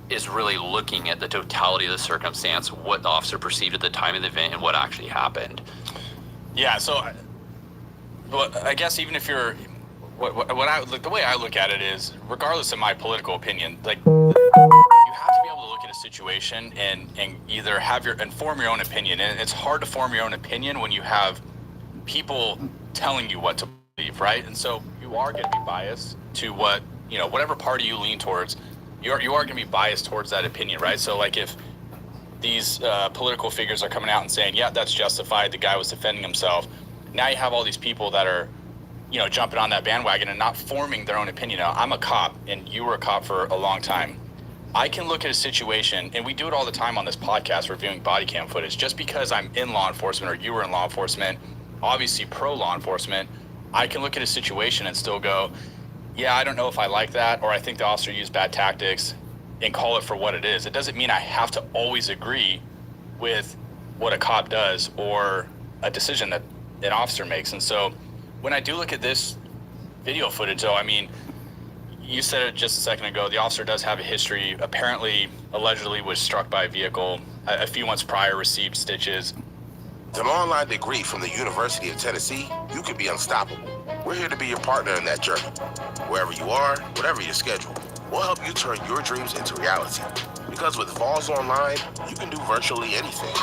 is really looking at the totality of the circumstance, what the officer perceived at the time of the event, and what actually happened. Yeah, so I guess even if you're, the way I look at it is, regardless of my political opinion, like, you have to be able to look at a situation and either form your own opinion. And it's hard to form your own opinion when you have people telling you what to believe, right? And so you are going to be biased to whatever party you lean towards. You are going to be biased towards that opinion, right? So like if these political figures are coming out and saying, yeah, that's justified, the guy was defending himself, now you have all these people that are, jumping on that bandwagon and not forming their own opinion. Now, I'm a cop, and you were a cop for a long time. I can look at a situation, and we do it all the time on this podcast, reviewing body cam footage. Just because I'm in law enforcement, or you were in law enforcement, obviously pro law enforcement, I can look at a situation and still go, yeah, I don't know if I like that, or I think the officer used bad tactics, and call it for what it is. It doesn't mean I have to always agree with what a cop does or a decision that an officer makes. And so when I do look at this video footage, though, I mean, you said it just a second ago, the officer does have a history, allegedly was struck by a vehicle, a few months prior received stitches. With an online degree from the University of Tennessee, you could be unstoppable. We're here to be your partner in that journey. Wherever you are, whatever your schedule, we'll help you turn your dreams into reality. Because with Vols Online, you can do virtually anything.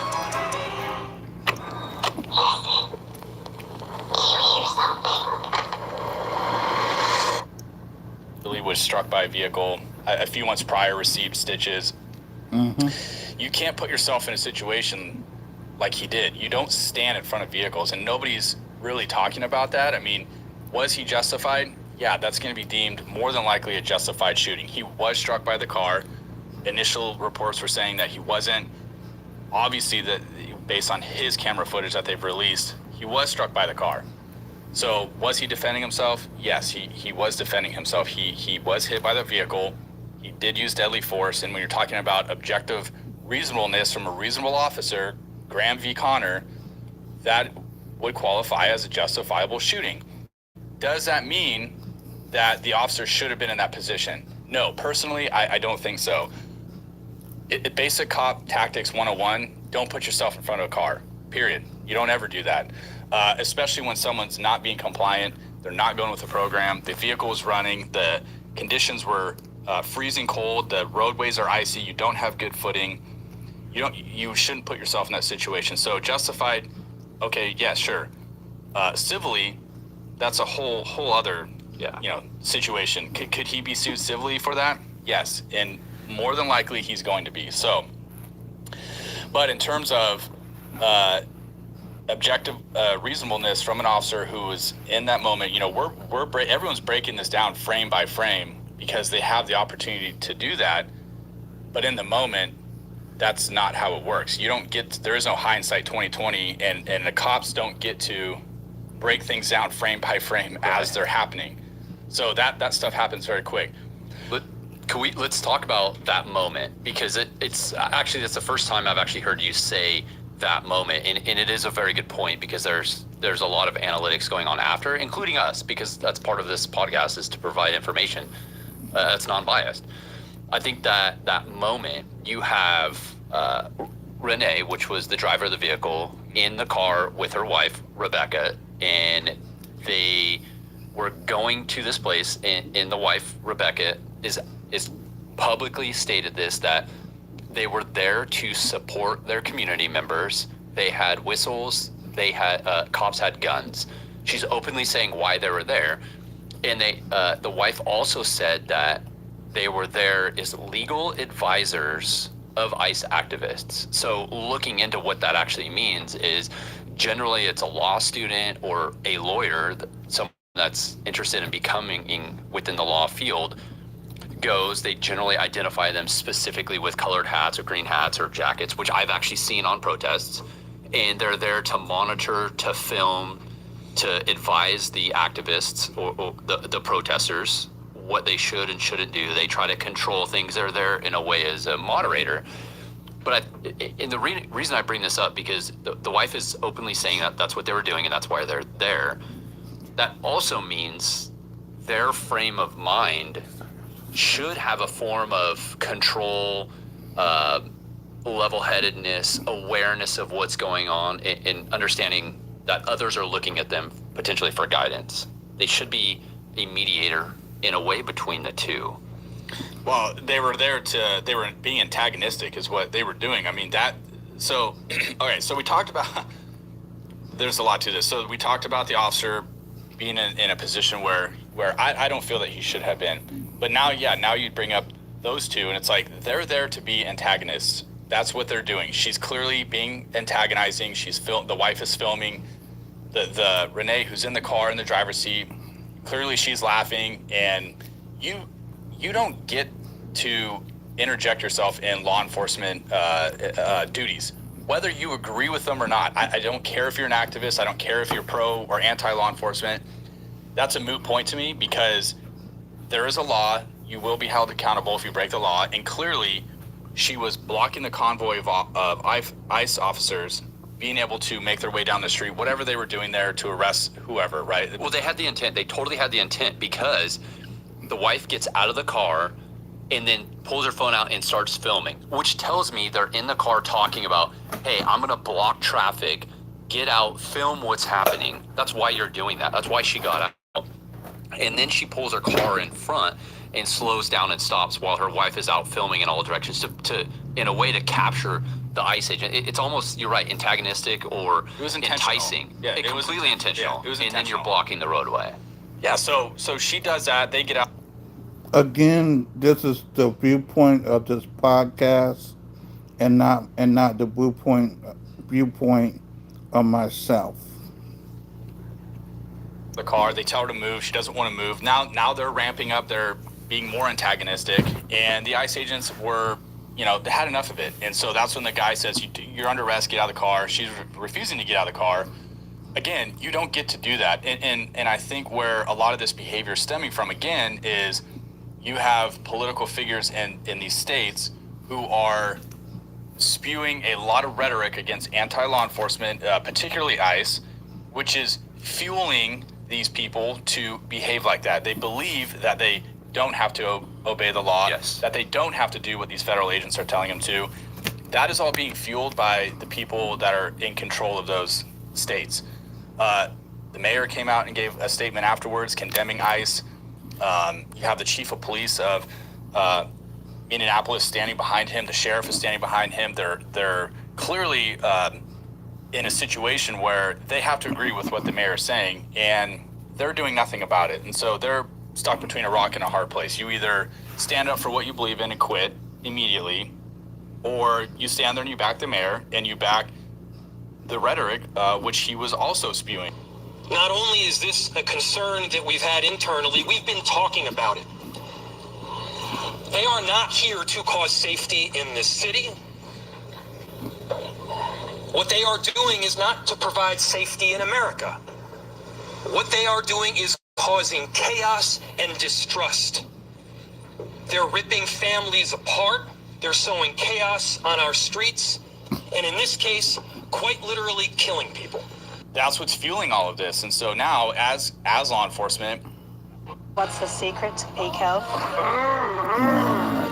Billy was struck by a vehicle, a few months prior received stitches. Mm-hmm. You can't put yourself in a situation like he did. You don't stand in front of vehicles, and nobody's really talking about that. I mean, was he justified? Yeah, that's going to be deemed more than likely a justified shooting. He was struck by the car. Initial reports were saying that he wasn't. Obviously, based on his camera footage that they've released, he was struck by the car. So was he defending himself? Yes, he was defending himself. He was hit by the vehicle. He did use deadly force. And when you're talking about objective reasonableness from a reasonable officer, Graham v. Connor, that would qualify as a justifiable shooting. Does that mean that the officer should have been in that position? No, personally, I don't think so. Basic cop tactics 101, don't put yourself in front of a car, period. You don't ever do that. Especially when someone's not being compliant, they're not going with the program, the vehicle was running, the conditions were freezing cold, the roadways are icy, you don't have good footing. You shouldn't put yourself in that situation. So justified, okay, yeah, sure. Civilly, that's a whole other situation. Could he be sued civilly for that? Yes, and more than likely he's going to be. So, but in terms of objective reasonableness from an officer who was in that moment, everyone's breaking this down frame by frame because they have the opportunity to do that. But in the moment, that's not how it works. There is no hindsight 2020, and the cops don't get to break things down frame by frame as they're happening. So that stuff happens very quick. Let's talk about that moment, because it's actually, that's the first time I've actually heard you say that moment, and it is a very good point, because there's a lot of analytics going on after, including us, because that's part of this podcast, is to provide information that's non-biased. I think that moment, you have Renee, which was the driver of the vehicle, in the car with her wife, Rebecca, and they were going to this place, and the wife, Rebecca, is publicly stated this, that they were there to support their community members. They had whistles, they had cops had guns. She's openly saying why they were there. And the wife also said that they were there as legal advisors of ICE activists. So looking into what that actually means is generally it's a law student or a lawyer, someone that's interested in becoming within the law field, they generally identify them specifically with colored hats or green hats or jackets, which I've actually seen on protests. And they're there to monitor, to film, to advise the activists or the protesters what they should and shouldn't do. They try to control things. They're there in a way as a moderator. But the reason I bring this up, because the wife is openly saying that that's what they were doing and that's why they're there. That also means their frame of mind should have a form of control, level-headedness, awareness of what's going on, and understanding that others are looking at them potentially for guidance. They should be a mediator in a way between the two. Well, they were being antagonistic is what they were doing. I mean, so we talked about, there's a lot to this. So we talked about the officer being in a position where I don't feel that he should have been. But now you bring up those two, and it's like they're there to be antagonists. That's what they're doing. She's clearly being antagonizing. The wife is filming. The Renee, who's in the car in the driver's seat, clearly she's laughing, and you don't get to interject yourself in law enforcement duties, whether you agree with them or not. I don't care if you're an activist. I don't care if you're pro or anti-law enforcement. That's a moot point to me, because there is a law. You will be held accountable if you break the law. And clearly, she was blocking the convoy of ICE officers being able to make their way down the street, whatever they were doing there to arrest whoever, right? Well, they had the intent. They totally had the intent, because the wife gets out of the car and then pulls her phone out and starts filming, which tells me they're in the car talking about, hey, I'm going to block traffic, get out, film what's happening. That's why you're doing that. That's why she got out. And then she pulls her car in front and slows down and stops while her wife is out filming in all directions to in a way to capture the ICE agent. It's almost, you're right, antagonistic or enticing. Yeah, it was completely intentional. Yeah, it was and then you're blocking the roadway. Yeah, so she does that. They get out. Again, this is the viewpoint of this podcast, and not the viewpoint of myself. The car, they tell her to move. She doesn't want to move. Now they're ramping up. They're being more antagonistic, and the ICE agents were, they had enough of it. And so that's when the guy says, you're under arrest, get out of the car. She's refusing to get out of the car. Again, you don't get to do that. And I think where a lot of this behavior is stemming from, again, is you have political figures in these states who are spewing a lot of rhetoric against anti-law enforcement, particularly ICE, which is fueling these people to behave like that. They believe that they don't have to obey the law, that they don't have to do what these federal agents are telling them to. That is all being fueled by the people that are in control of those states. The mayor came out and gave a statement afterwards condemning ICE. You have the chief of police of Indianapolis standing behind him. The sheriff is standing behind him. They're clearly in a situation where they have to agree with what the mayor is saying, and they're doing nothing about it. And so they're stuck between a rock and a hard place. You either stand up for what you believe in and quit immediately, or you stand there and you back the mayor and you back the rhetoric, which he was also spewing. Not only is this a concern that we've had internally, we've been talking about it. They are not here to cause safety in this city. What they are doing is not to provide safety in America. What they are doing is causing chaos and distrust. They're ripping families apart. They're sowing chaos on our streets. And in this case, quite literally killing people. That's what's fueling all of this. And so now, as law enforcement... What's the secret to peak health?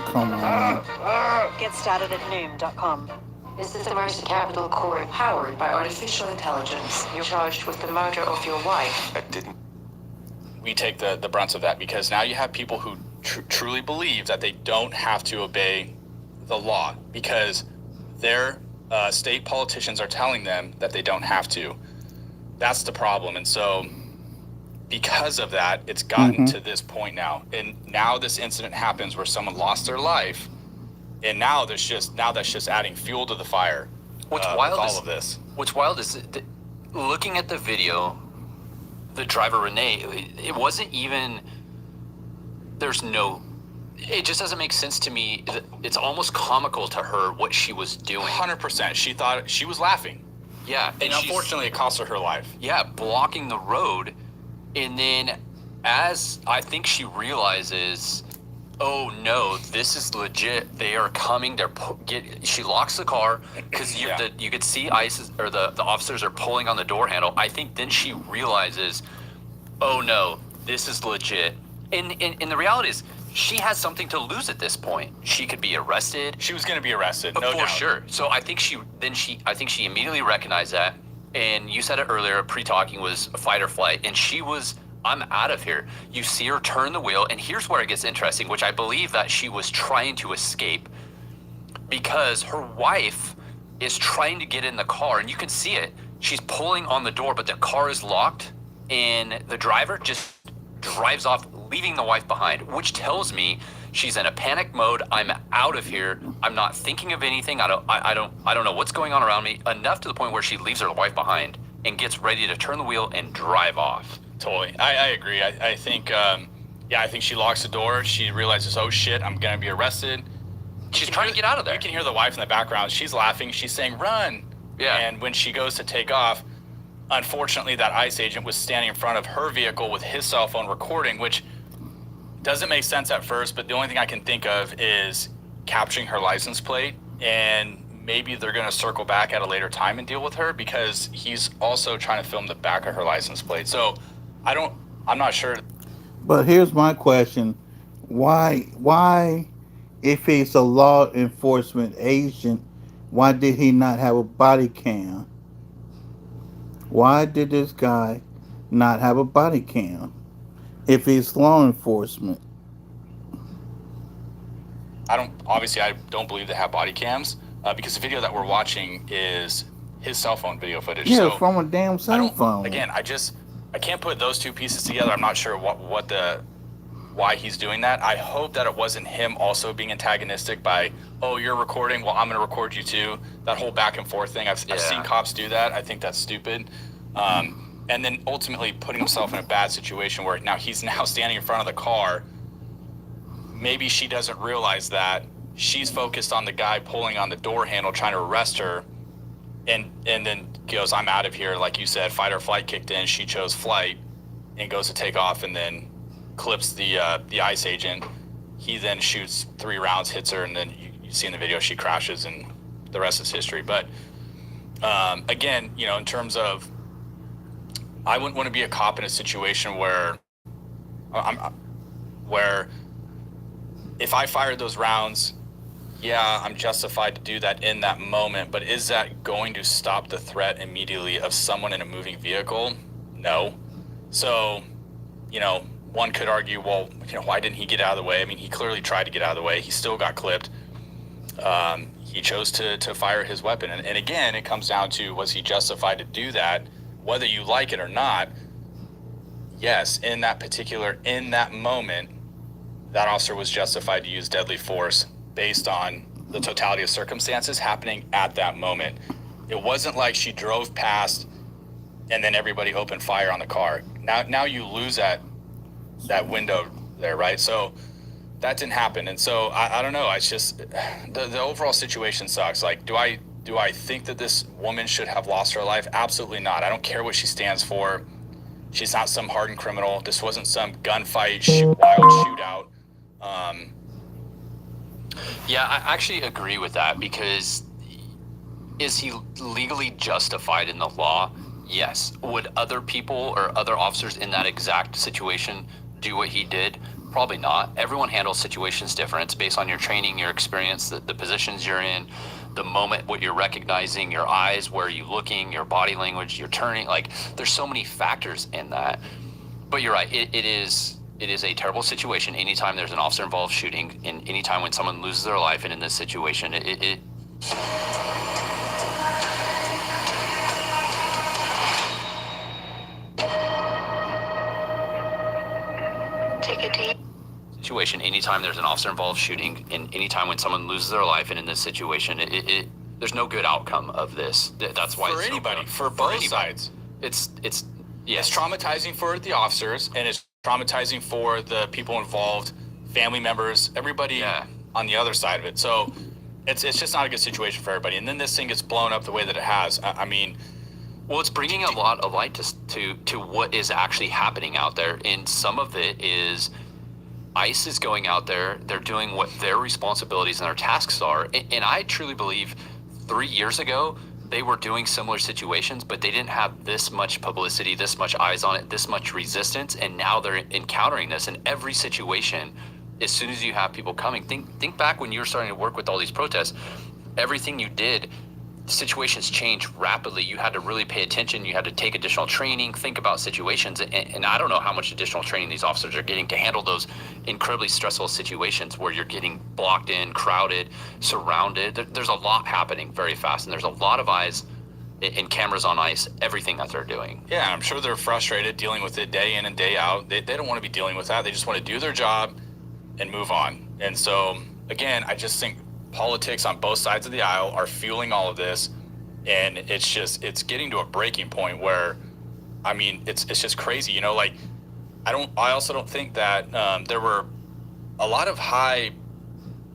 Come on. Get started at noom.com. Is this the Mercy Capital Corp powered by artificial intelligence? You're charged with the murder of your wife. I didn't. We take the brunt of that, because now you have people who truly believe that they don't have to obey the law because their state politicians are telling them that they don't have to. That's the problem. And so because of that, it's gotten to this point now. And now this incident happens where someone lost their life And now that's just adding fuel to the fire. What's wild with all is of this. What's wild is looking at the video. The driver Renee, it wasn't even. There's no. It just doesn't make sense to me. It's almost comical to her what she was doing. 100%. She thought she was laughing. Yeah, and unfortunately, it cost her life. Yeah, blocking the road, and then as I think she realizes, oh no, this is legit. They are coming. She locks the car because you could see ICE or the officers are pulling on the door handle. I think then she realizes, oh no, this is legit. And the reality is, she has something to lose at this point. She could be arrested. She was going to be arrested, no doubt. For sure. So I think she immediately recognized that. And you said it earlier, pre-talking was fight or flight. And she was, I'm out of here. You see her turn the wheel. And here's where it gets interesting, which I believe that she was trying to escape because her wife is trying to get in the car. And you can see it. She's pulling on the door, but the car is locked. And the driver just drives off, leaving the wife behind, which tells me she's in a panic mode. I'm out of here. I'm not thinking of anything. I don't know what's going on around me. Enough to the point where she leaves her wife behind and gets ready to turn the wheel and drive off. Totally, I agree. I think, I think she locks the door. She realizes, oh shit, I'm gonna be arrested. She's trying to get out of there. You can hear the wife in the background. She's laughing. She's saying, "Run!" Yeah. And when she goes to take off, unfortunately, that ICE agent was standing in front of her vehicle with his cell phone recording, which doesn't make sense at first, but the only thing I can think of is capturing her license plate, and maybe they're going to circle back at a later time and deal with her because he's also trying to film the back of her license plate. So I'm not sure. But here's my question. Why, if he's a law enforcement agent, why did he not have a body cam? Why did this guy not have a body cam if he's law enforcement? I don't believe they have body cams because the video that we're watching is his cell phone video footage. Yeah, so from a damn cell phone. Again, I can't put those two pieces together. I'm not sure why he's doing that. I hope that it wasn't him also being antagonistic by, oh, you're recording, well, I'm going to record you too. That whole back and forth thing. I've seen cops do that. I think that's stupid. And then ultimately putting himself in a bad situation where he's now standing in front of the car. Maybe she doesn't realize that. She's focused on the guy pulling on the door handle, trying to arrest her. And then goes, I'm out of here. Like you said, fight or flight kicked in. She chose flight and goes to take off and then clips the ICE agent. He then shoots 3 rounds, hits her, and then you see in the video she crashes, and the rest is history. But again, in terms of, I wouldn't want to be a cop in a situation where if I fired those rounds, yeah, I'm justified to do that in that moment, but is that going to stop the threat immediately of someone in a moving vehicle? No. So, one could argue, well, why didn't he get out of the way? I mean, he clearly tried to get out of the way. He still got clipped. He chose to fire his weapon. And again, it comes down to, was he justified to do that? Whether you like it or not, yes, in that moment, that officer was justified to use deadly force based on the totality of circumstances happening at that moment. It wasn't like she drove past and then everybody opened fire on the car. Now you lose that window there, right? So that didn't happen. And so I don't know. It's just the overall situation sucks. Like, do I think that this woman should have lost her life? Absolutely not. I don't care what she stands for. She's not some hardened criminal. This wasn't some gunfight, wild shootout. Yeah, I actually agree with that because is he legally justified in the law? Yes. Would other people or other officers in that exact situation do what he did? Probably not. Everyone handles situations different. It's based on your training, your experience, the positions you're in, the moment, what you're recognizing, your eyes, where are you looking, your body language, your turning. Like, there's so many factors in that. But you're right. It is a terrible situation anytime there's an officer involved shooting, and anytime when someone loses their life. And in this situation, it situation, anytime there's an officer-involved shooting, and anytime when someone loses their life, and in this situation, there's no good outcome of this. That's why for it's anybody, so for both sides. It's It's traumatizing for the officers, and it's traumatizing for the people involved, family members, everybody on the other side of it. So it's just not a good situation for everybody. And then this thing gets blown up the way that it has. I mean, well, it's bringing a lot of light to what is actually happening out there, and some of it is ICE is going out there. They're doing what their responsibilities and their tasks are, and I truly believe 3 years ago they were doing similar situations, but they didn't have this much publicity, this much eyes on it, this much resistance, and now they're encountering this in every situation. As soon as you have people coming, think back when you were starting to work with all these protests, everything you did, situations change rapidly. You had to really pay attention. You had to take additional training, think about situations. And I don't know how much additional training these officers are getting to handle those incredibly stressful situations where you're getting blocked in, crowded, surrounded. There's a lot happening very fast, and there's a lot of eyes and cameras on ICE, everything that they're doing. Yeah, I'm sure they're frustrated dealing with it day in and day out. They don't want to be dealing with that. They just want to do their job and move on. And so, again, I just think politics on both sides of the aisle are fueling all of this, and it's getting to a breaking point where, I mean, it's just crazy, you know. Like, I also don't think that there were a lot of high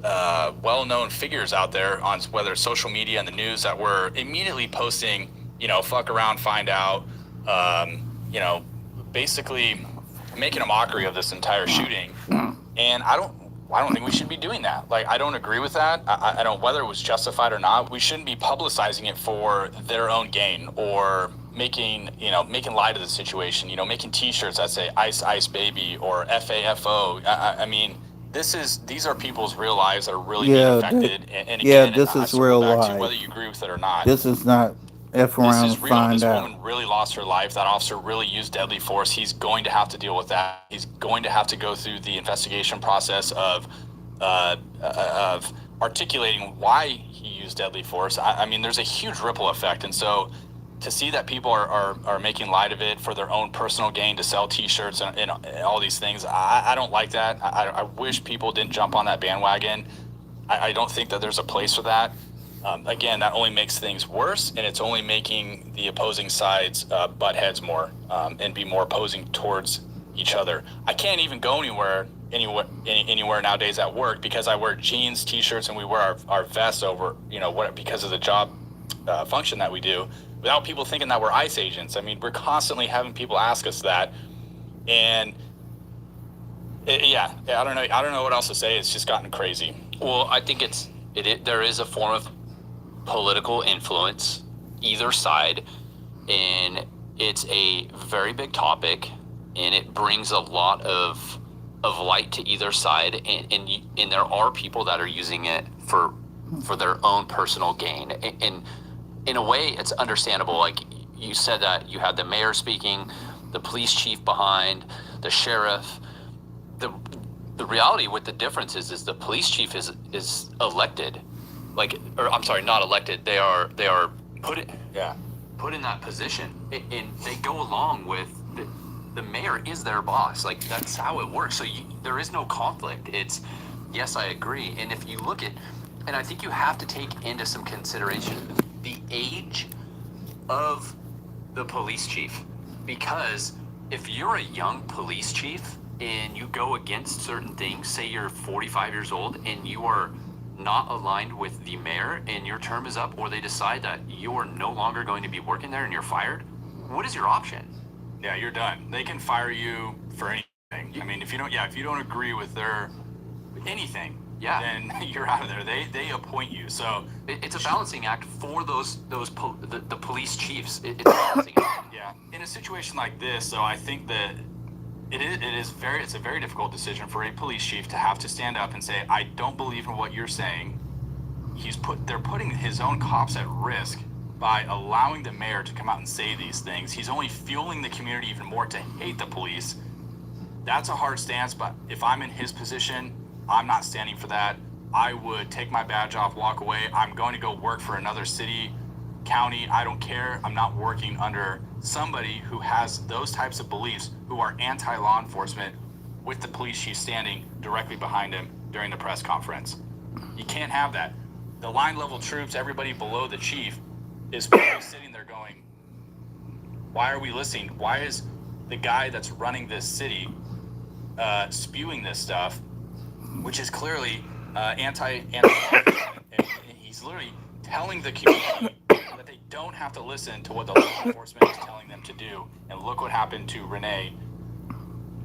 well-known figures out there on whether social media and the news that were immediately posting, you know, fuck around, find out, you know, basically making a mockery of this entire shooting. And I don't think we should be doing that. Like, I don't agree with that. I don't, whether it was justified or not, we shouldn't be publicizing it for their own gain or making light of the situation, you know, making t-shirts that say Ice Ice Baby or FAFO. I mean, these are people's real lives that are really being affected. And again, this is real life. Whether you agree with it or not. This is not F around and find this out. woman really lost her life. That officer really used deadly force. He's going to have to deal with that. He's going to have to go through the investigation process of articulating why he used deadly force. I mean, there's a huge ripple effect. And so to see that people are making light of it for their own personal gain to sell t-shirts and all these things, I don't like that. I wish people didn't jump on that bandwagon. I don't think that there's a place for that. Again, that only makes things worse, and it's only making the opposing sides butt heads more and be more opposing towards each other. I can't even go anywhere nowadays at work because I wear jeans, t-shirts, and we wear our vests over, you know, because of the job function that we do, without people thinking that we're ICE agents. I mean, we're constantly having people ask us that, and I don't know what else to say. It's just gotten crazy. Well, I think there is a form of political influence either side, and it's a very big topic, and it brings a lot of light to either side, and there are people that are using it for their own personal gain, and in a way it's understandable. Like you said, that you had the mayor speaking, the police chief behind, the sheriff. The reality with the difference is the police chief is elected, I'm sorry, not elected. They are put in that position, and they go along with the mayor is their boss. Like, that's how it works. So there is no conflict. It's, yes, I agree. And if you look at, and I think you have to take into some consideration the age of the police chief, because if you're a young police chief and you go against certain things, say you're 45 years old and you are not aligned with the mayor and your term is up, or they decide that you are no longer going to be working there and you're fired, what is your option? Yeah, you're done. They can fire you for anything. I mean, if you don't agree with their anything, then you're out of there. They appoint you. So it's a balancing act for the police chiefs. It's a balancing act. Yeah, in a situation like this, so I think that it's a very difficult decision for a police chief to have to stand up and say, I don't believe in what you're saying. They're putting his own cops at risk by allowing the mayor to come out and say these things. He's only fueling the community even more to hate the police. That's a hard stance, but if I'm in his position, I'm not standing for that. I would take my badge off, walk away. I'm going to go work for another city, county. I don't care. I'm not working under somebody who has those types of beliefs, who are anti-law enforcement, with the police chief standing directly behind him during the press conference. You can't have that. The line level troops, everybody below the chief, is probably sitting there going, why are we listening? Why is the guy that's running this city spewing this stuff, which is clearly anti and he's literally telling the community that they don't have to listen to what the law enforcement is telling them to do. And look what happened to Renee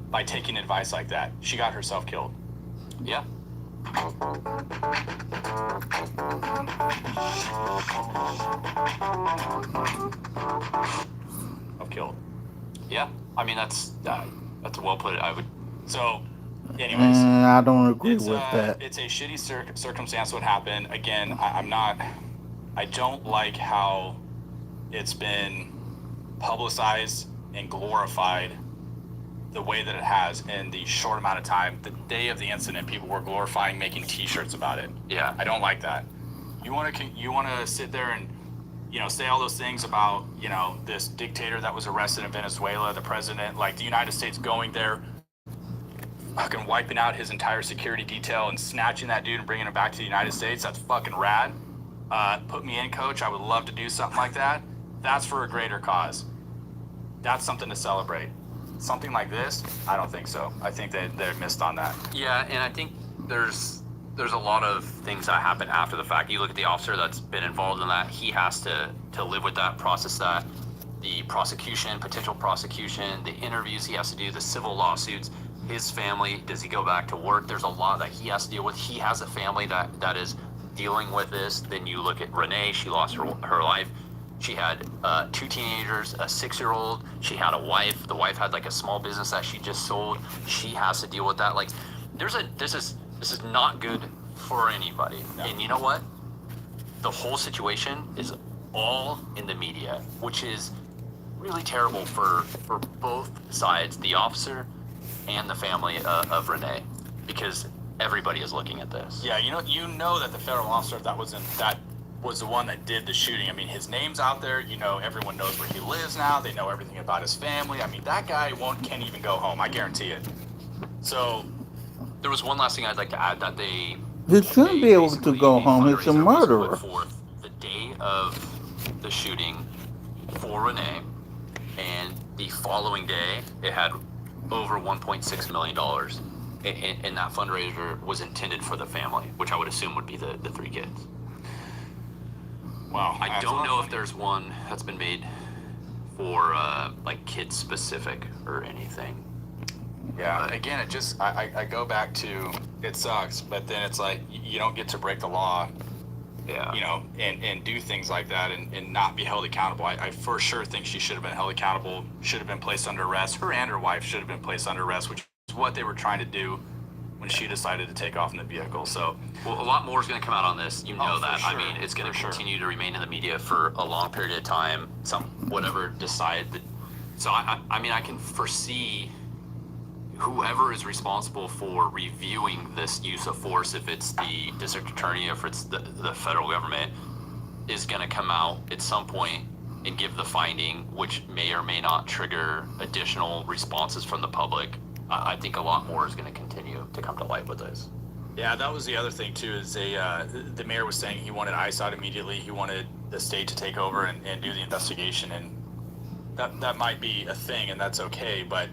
by taking advice like that. She got herself killed. Yeah. Of killed. Yeah. I mean, that's well put. I would. So, anyways, I don't agree with that. It's a shitty circumstance what happened. Again, I don't like how it's been publicized and glorified the way that it has in the short amount of time. The day of the incident, people were glorifying making T-shirts about it. Yeah. I don't like that. You want to sit there and, say all those things about, this dictator that was arrested in Venezuela, the president, like the United States going there, fucking wiping out his entire security detail and snatching that dude and bringing him back to the United States. That's fucking rad. Put me in, coach. I would love to do something like that. That's for a greater cause. That's something to celebrate. Something like this, I don't think so. I think they missed on that. Yeah, and I think there's a lot of things that happen after the fact. You look at the officer that's been involved in that, he has to live with that, process that, the prosecution, potential prosecution, the interviews he has to do, the civil lawsuits, his family, does he go back to work? There's a lot that he has to deal with. He has a family that is dealing with this. Then you look at Renee, she lost her life. She had 2 teenagers, a 6-year-old. She had a wife. The wife had like a small business that she just sold. She has to deal with that. Like, this is not good for anybody. No. And you know what? The whole situation is all in the media, which is really terrible for both sides, the officer and the family of Renee, because everybody is looking at this. Yeah, you know that the federal officer that was the one that did the shooting. I mean, his name's out there. Everyone knows where he lives now. They know everything about his family. I mean, that guy can't even go home. I guarantee it. So, there was one last thing I'd like to add that he shouldn't be able to go home. He's a murderer. The day of the shooting for Renee, and the following day, it had over $1.6 million. And that fundraiser was intended for the family, which I would assume would be the 3 kids. Wow. I don't know if there's one that's been made for like kids specific or anything. Yeah, again, it just, I go back to, it sucks, but then it's like, you don't get to break the law, and do things like that and not be held accountable. I for sure think she should have been held accountable, should have been placed under arrest. Her and her wife should have been placed under arrest, which is what they were trying to do when she decided to take off in the vehicle. So, well, a lot more is going to come out on this. You know that. Sure. I mean, it's going to continue to remain in the media for a long period of time. Whatever decide. So, I mean, I can foresee whoever is responsible for reviewing this use of force, if it's the district attorney, if it's the federal government, is going to come out at some point and give the finding, which may or may not trigger additional responses from the public. I think a lot more is going to continue to come to light with this. Yeah, that was the other thing too, is the mayor was saying he wanted ICE out immediately. He wanted the state to take over and do the investigation, and that might be a thing, and that's okay, but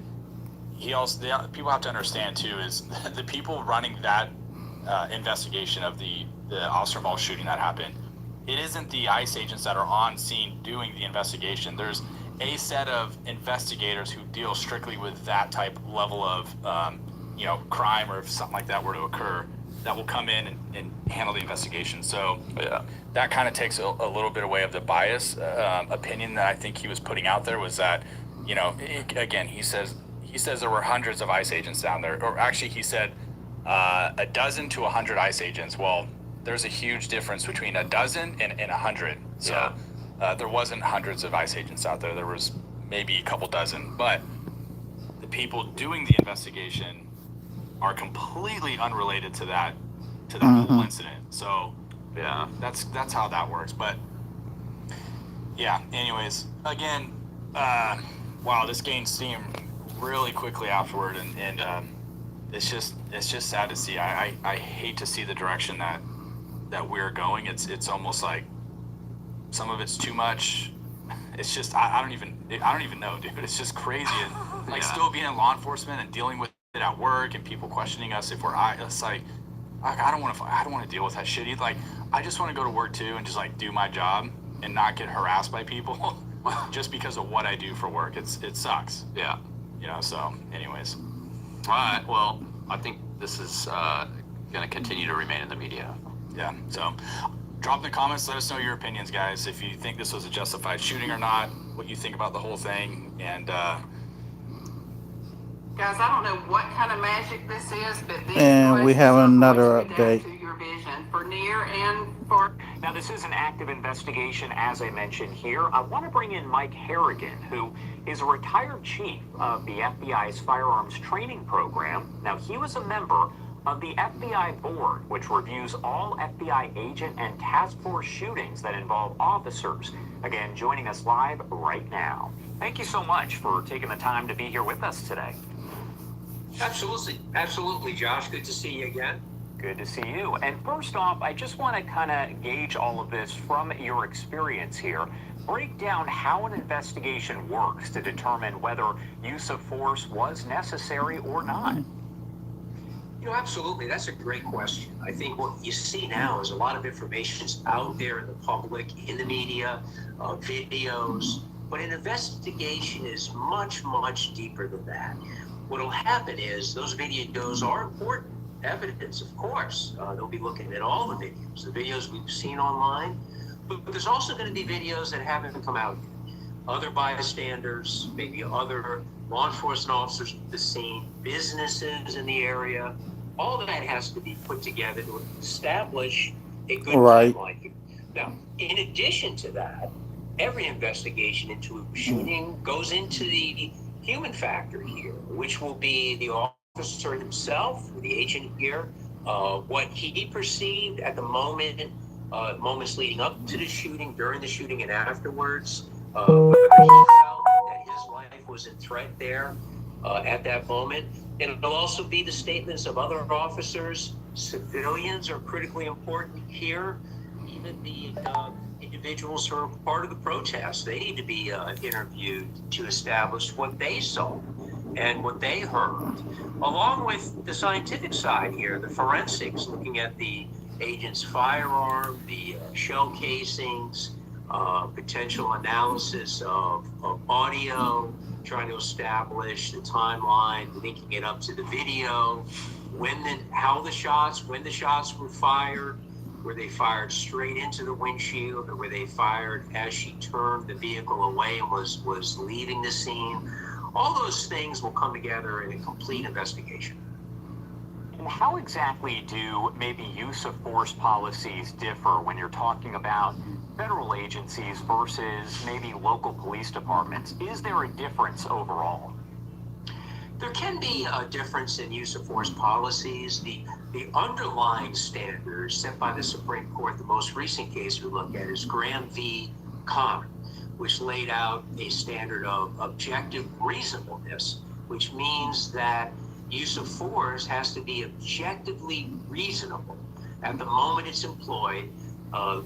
people have to understand too, is the people running that investigation of the officer involved shooting that happened, it isn't the ICE agents that are on scene doing the investigation. There's a set of investigators who deal strictly with that type level of crime, or if something like that were to occur, that will come in and handle the investigation. So that kind of takes a little bit away of the bias opinion that I think he was putting out there, was that, again, he says there were hundreds of ICE agents down there, or actually he said a dozen to 100 ICE agents. Well, there's a huge difference between a dozen and 100. So there wasn't hundreds of ICE agents out there. There was maybe a couple dozen, but the people doing the investigation are completely unrelated to that whole incident. So yeah, that's how that works. But yeah, anyways, again, wow, this gained steam really quickly afterward, and it's just sad to see. I hate to see the direction that we're going. It's almost like some of it's too much. It's just I don't even know, dude. It's just crazy. And, like still being in law enforcement and dealing with it at work and people questioning us if we're it's like I don't want to deal with that shit either. Like I just want to go to work too and just like do my job and not get harassed by people just because of what I do for work. It sucks. Yeah. You know. So, anyways. All right. Well, I think this is going to continue to remain in the media. Yeah. So, drop in the comments. Let us know your opinions, guys. If you think this was a justified shooting or not. What you think about the whole thing. And guys, I don't know what kind of magic this is, but these And we have another update. to your vision for near and for. Now, this is an active investigation, as I mentioned here. I want to bring in Mike Harrigan, who is a retired chief of the FBI's firearms training program. Now, he was a member of the FBI board, which reviews all FBI agent and task force shootings that involve officers. Again, joining us live right now. Thank you so much for taking the time to be here with us today. Absolutely, Josh. Good to see you again. Good to see you. And first off, I just want to kind of gauge all of this from your experience here. Break down how an investigation works to determine whether use of force was necessary or not. You know, absolutely. That's a great question. I think what you see now is a lot of information is out there in the public, in the media, videos, but an investigation is much, much deeper than that. What will happen is those videos are important evidence, of course. They'll be looking at all the videos we've seen online, but there's also going to be videos that haven't come out yet. Other bystanders, maybe other law enforcement officers at the scene, businesses in the area. All of that has to be put together to establish a good timeline here. Now, in addition to that, every investigation into a shooting goes into the human factor here, which will be the officer himself, the agent here, what he perceived at the moment, moments leading up to the shooting, during the shooting, and afterwards, whether he felt that his life was in threat there at that moment. And it'll also be the statements of other officers. Civilians are critically important here. Even the individuals who are part of the protest, they need to be interviewed to establish what they saw and what they heard, along with the scientific side here, the forensics, looking at the agent's firearm, the shell casings, potential analysis of audio, trying to establish the timeline, linking it up to the video, when the shots were fired. Were they fired straight into the windshield, or were they fired as she turned the vehicle away and was leaving the scene? All those things will come together in a complete investigation. And how exactly do maybe use of force policies differ when you're talking about federal agencies versus maybe local police departments? Is there a difference overall? There can be a difference in use of force policies. The underlying standards set by the Supreme Court, the most recent case we look at is Graham v. Connor, which laid out a standard of objective reasonableness, which means that use of force has to be objectively reasonable at the moment it's employed,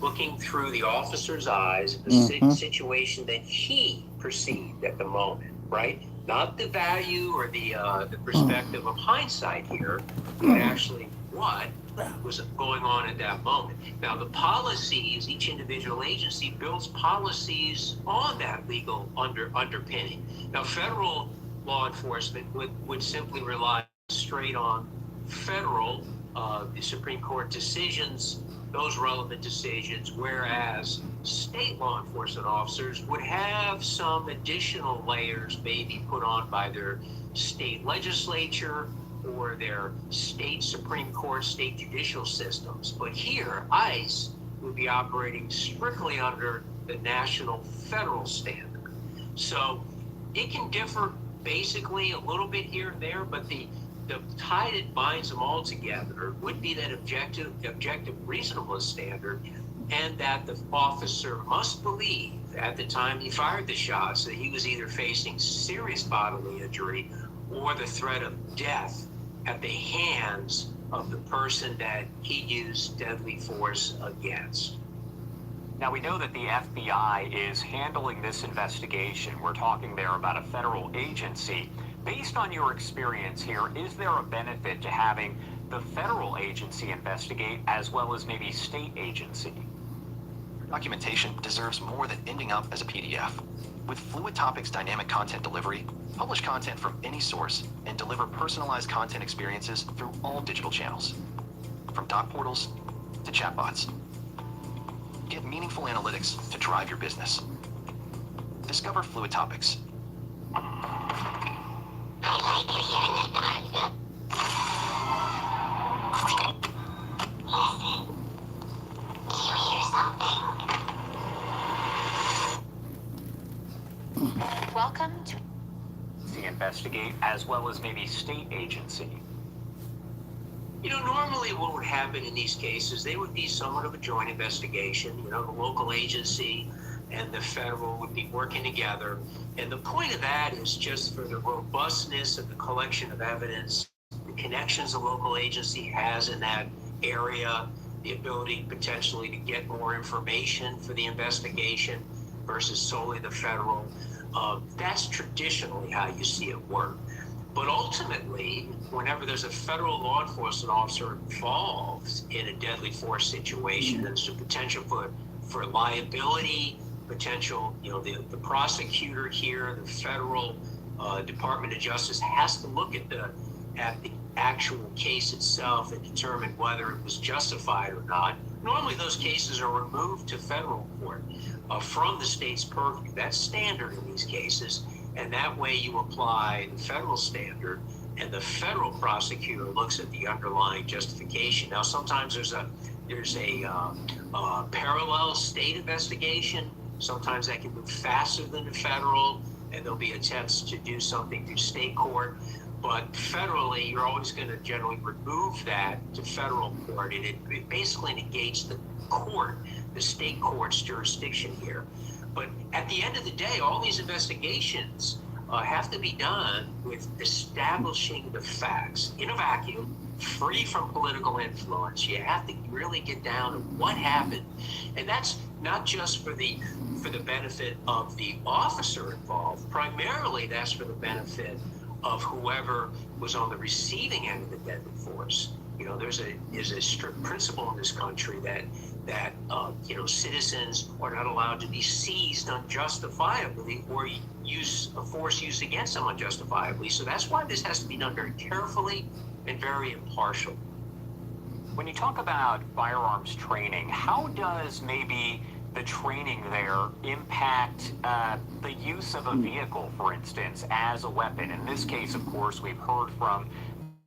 looking through the officer's eyes, the situation that he perceived at the moment, right? Not the value or the perspective of hindsight here, but actually what was going on at that moment. Now, the policies, each individual agency builds policies on that legal underpinning. Now, federal law enforcement would simply rely straight on federal the Supreme Court decisions, those relevant decisions, whereas state law enforcement officers would have some additional layers maybe put on by their state legislature or their state Supreme Court, state judicial systems. But here, ICE would be operating strictly under the national federal standard. So it can differ basically a little bit here and there, but the tie that binds them all together would be that objective reasonableness standard, and that the officer must believe at the time he fired the shots that he was either facing serious bodily injury or the threat of death at the hands of the person that he used deadly force against. Now, we know that the FBI is handling this investigation. We're talking there about a federal agency. Based on your experience here, is there a benefit to having the federal agency investigate as well as maybe state agency? Documentation deserves more than ending up as a PDF. With Fluid Topics dynamic content delivery, publish content from any source and deliver personalized content experiences through all digital channels, from doc portals to chatbots. Get meaningful analytics to drive your business. Discover Fluid Topics. Welcome to the investigate as well as maybe state agency. You know, normally what would happen in these cases, they would be somewhat of a joint investigation. You know, the local agency and the federal would be working together. And the point of that is just for the robustness of the collection of evidence, the connections the local agency has in that area, the ability potentially to get more information for the investigation versus solely the federal. That's traditionally how you see it work. But ultimately, whenever there's a federal law enforcement officer involved in a deadly force situation, there's a potential for liability, potential, you know, the prosecutor here, the federal Department of Justice has to look at the actual case itself and determine whether it was justified or not. Normally those cases are removed to federal court from the state's purview. That's standard in these cases. And that way you apply the federal standard and the federal prosecutor looks at the underlying justification. Now, sometimes there's a parallel state investigation. Sometimes that can move faster than the federal, and there'll be attempts to do something through state court. But federally, you're always going to generally remove that to federal court, and it basically negates the court, the state court's jurisdiction here. But at the end of the day, all these investigations have to be done with establishing the facts in a vacuum, free from political influence. You have to really get down to what happened. And that's not just for the benefit of the officer involved. Primarily, that's for the benefit of whoever was on the receiving end of the deadly force. You know, there's a strict principle in this country that you know, citizens are not allowed to be seized unjustifiably or use a force used against them unjustifiably. So that's why this has to be done very carefully and very impartial. When you talk about firearms training, how does maybe the training there impact the use of a vehicle, for instance, as a weapon? In this case, of course, we've heard from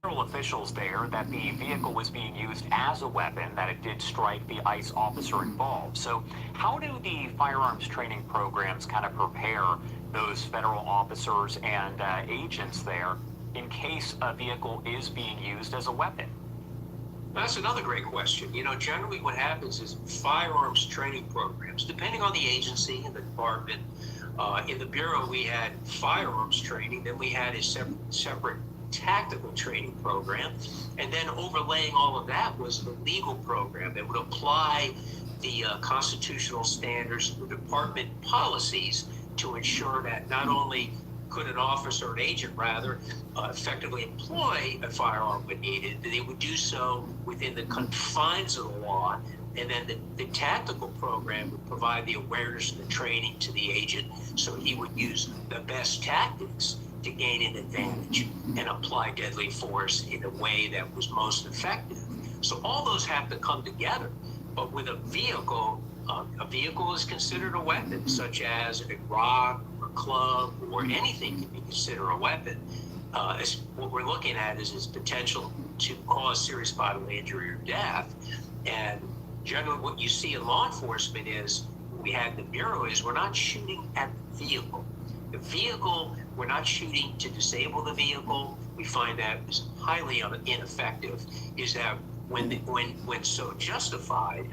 federal officials there that the vehicle was being used as a weapon, that it did strike the ICE officer involved. So how do the firearms training programs kind of prepare those federal officers and agents there in case a vehicle is being used as a weapon? That's another great question. You know, generally what happens is firearms training programs, depending on the agency and the department. In the Bureau, we had firearms training, then we had a separate tactical training program, and then overlaying all of that was the legal program that would apply the constitutional standards, the department policies to ensure that not only could an officer or an agent rather effectively employ a firearm when needed, that they would do so within the confines of the law. And then the tactical program would provide the awareness and the training to the agent so he would use the best tactics to gain an advantage and apply deadly force in a way that was most effective. So all those have to come together. But with a vehicle is considered a weapon, such as a rock or a club or anything can be considered a weapon. What we're looking at is its potential to cause serious bodily injury or death. And generally what you see in law enforcement is, what we had in the Bureau is, we're not shooting at the vehicle. The vehicle, we're not shooting to disable the vehicle. We find that is highly ineffective, is that when so justified,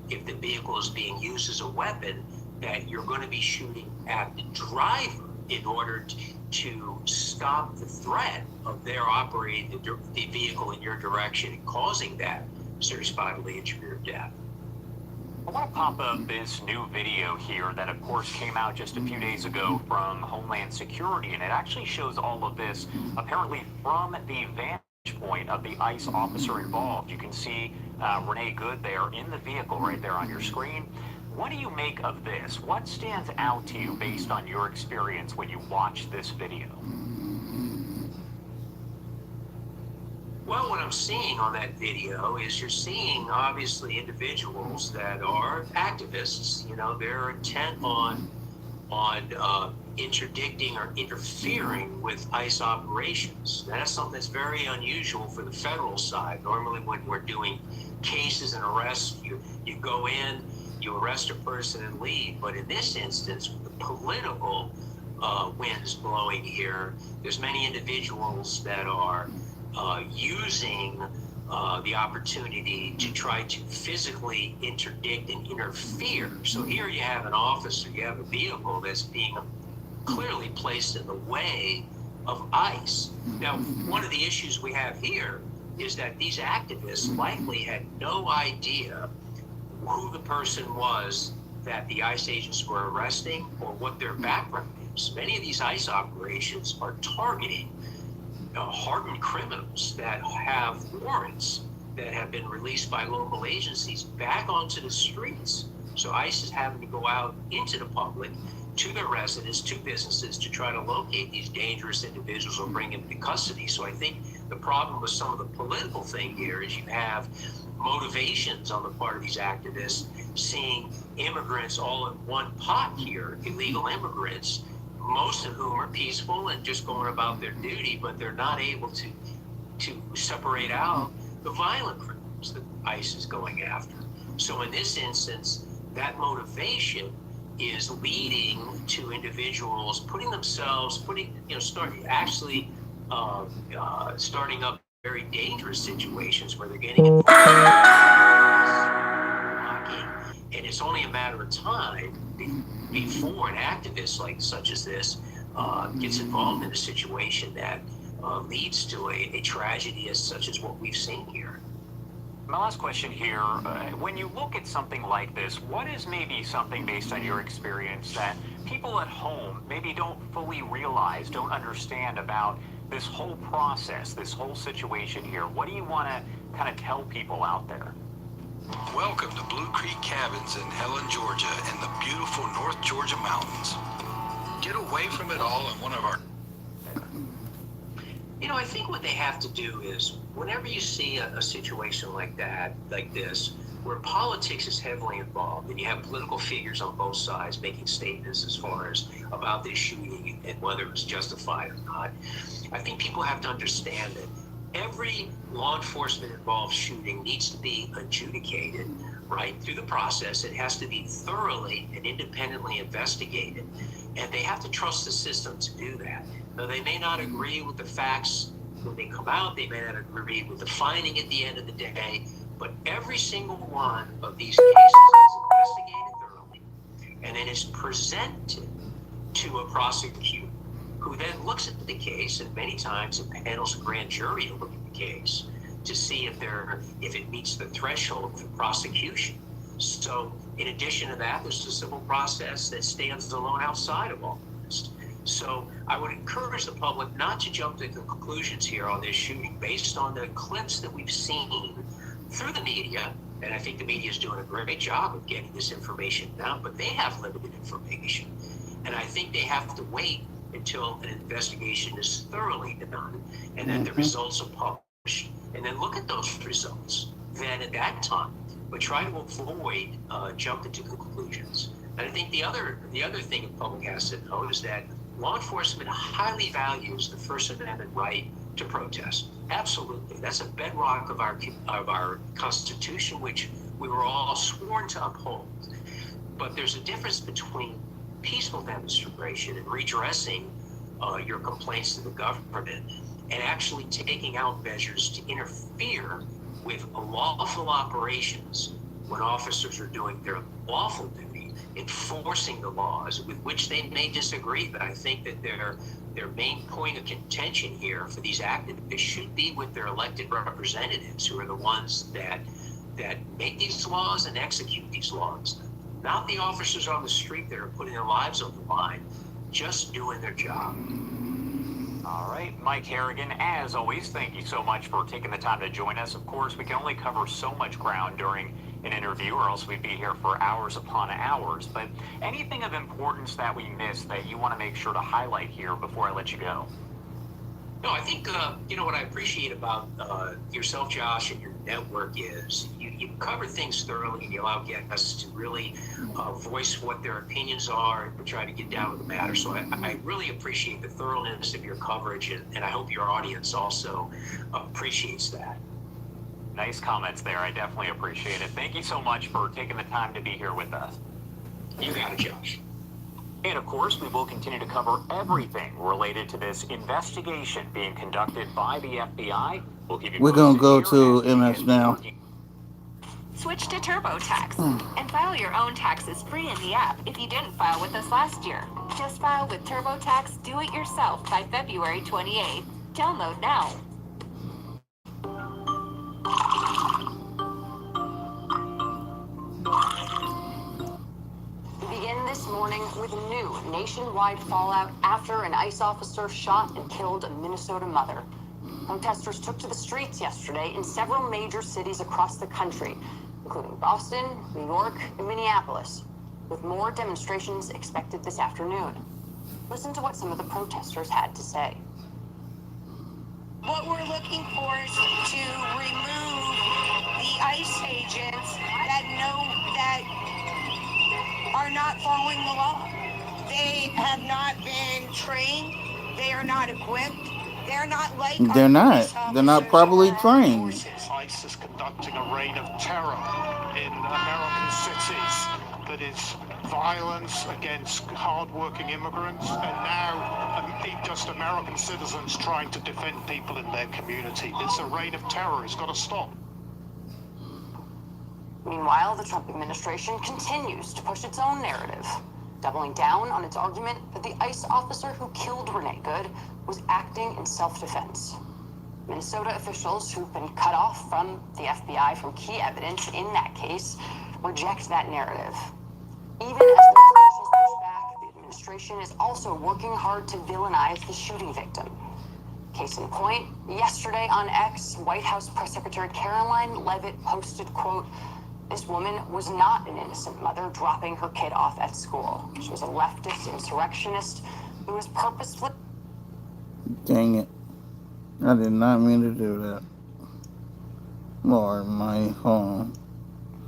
if the vehicle is being used as a weapon, that you're going to be shooting at the driver in order to stop the threat of their operating the vehicle in your direction and causing that serious bodily injury or death. I want to pop up this new video here that, of course, came out just a few days ago from Homeland Security, and it actually shows all of this apparently from the vantage point of the ICE officer involved. You can see Renee Good there in the vehicle right there on your screen. What do you make of this? What stands out to you based on your experience when you watch this video? Well, what I'm seeing on that video is you're seeing obviously individuals that are activists. You know, they're intent on interdicting or interfering with ICE operations. That's something that's very unusual for the federal side. Normally, when we're doing cases and arrests, you go in, you arrest a person and leave. But in this instance, with the political winds blowing here, there's many individuals that are using the opportunity to try to physically interdict and interfere. So here you have an officer, you have a vehicle that's being clearly placed in the way of ICE. Now, one of the issues we have here is that these activists likely had no idea who the person was that the ICE agents were arresting or what their background is. Many of these ICE operations are targeting hardened criminals that have warrants that have been released by local agencies back onto the streets. So ICE is having to go out into the public, to their residents, to businesses, to try to locate these dangerous individuals and bring them to custody. So I think the problem with some of the political thing here is you have motivations on the part of these activists seeing immigrants all in one pot here, illegal immigrants, most of whom are peaceful and just going about their duty, but they're not able to separate out the violent criminals that ICE is going after. So in this instance, that motivation is leading to individuals starting up very dangerous situations where they're getting involved and it's only a matter of time before an activist such as this gets involved in a situation that leads to a tragedy such as what we've seen here. My last question here, when you look at something like this, what is maybe something based on your experience that people at home maybe don't fully realize, don't understand about this whole process, this whole situation here? What do you want to kind of tell people out there? Welcome to Blue Creek Cabins in Helen, Georgia, in the beautiful North Georgia mountains. Get away from it all in one of our... You know, I think what they have to do is, whenever you see a situation like this, where politics is heavily involved, and you have political figures on both sides making statements as far as about this shooting and whether it was justified or not, I think people have to understand that every law enforcement involved shooting needs to be adjudicated right through the process. It has to be thoroughly and independently investigated, and they have to trust the system to do that. Now, they may not agree with the facts when they come out, they may not agree with the finding at the end of the day, but every single one of these cases is investigated thoroughly, and then is presented to a prosecutor, who then looks at the case, and many times it panels a grand jury to look at the case to see if it meets the threshold for prosecution. So in addition to that, there's a civil process that stands alone outside of all this. So I would encourage the public not to jump to conclusions here on this shooting based on the clips that we've seen through the media. And I think the media is doing a great job of getting this information out, but they have limited information. And I think they have to wait until an investigation is thoroughly done and then the results are published, and then look at those results. Then at that time, but try to avoid jumping to conclusions. And I think the other thing the public has to know is that law enforcement highly values the First Amendment right to protest. Absolutely, that's a bedrock of our Constitution, which we were all sworn to uphold. But there's a difference between peaceful demonstration and redressing your complaints to the government and actually taking out measures to interfere with lawful operations when officers are doing their lawful duty enforcing the laws with which they may disagree. But I think that their main point of contention here for these activists should be with their elected representatives, who are the ones that make these laws and execute these laws, not the officers on the street that are putting their lives on the line, just doing their job. All right, Mike Harrigan, as always, thank you so much for taking the time to join us. Of course, we can only cover so much ground during an interview, or else we'd be here for hours upon hours. But anything of importance that we missed that you want to make sure to highlight here before I let you go? No, I think, what I appreciate about yourself, Josh, and your network is you cover things thoroughly and you allow guests to really voice what their opinions are and try to get down to the matter. So I really appreciate the thoroughness of your coverage, and I hope your audience also appreciates that. Nice comments there. I definitely appreciate it. Thank you so much for taking the time to be here with us. You got it, Josh. And of course, we will continue to cover everything related to this investigation being conducted by the FBI. We'll keep you We're going to go posted to MS now. Switch to TurboTax and file your own taxes free in the app if you didn't file with us last year. Just file with TurboTax Do It Yourself by February 28th. Download now. We begin this morning with new nationwide fallout after an ICE officer shot and killed a Minnesota mother. Protesters took to the streets yesterday in several major cities across the country, including Boston, New York, and Minneapolis, with more demonstrations expected this afternoon. Listen to what some of the protesters had to say. What we're looking for is to remove the ICE agents that are not following the law. They have not been trained. They are not equipped. They're not like They're not. They're not properly trained. ICE is conducting a reign of terror in American cities that is violence against hard-working immigrants and now just American citizens trying to defend people in their community. It's a reign of terror. It's got to stop. Meanwhile, the Trump administration continues to push its own narrative, doubling down on its argument that the ICE officer who killed Renee Good was acting in self-defense. Minnesota officials who've been cut off from the FBI from key evidence in that case reject that narrative. Even as the officials push back, the administration is also working hard to villainize the shooting victim. Case in point, yesterday on X, White House Press Secretary Caroline Leavitt posted, quote, "This woman was not an innocent mother dropping her kid off at school. She was a leftist insurrectionist who was purposefully..." Dang it. I did not mean to do that. Lord, my home.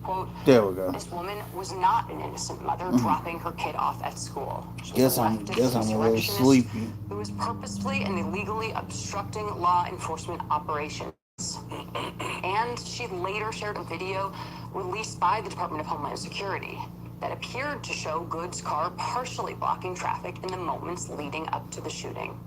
Quote, there we go. "This woman was not an innocent mother dropping her kid off at school. She was Guess a I'm leftist a little insurrectionist sleepy. who was purposefully and illegally obstructing law enforcement operations." And she later shared a video released by the Department of Homeland Security that appeared to show Good's car partially blocking traffic in the moments leading up to the shooting.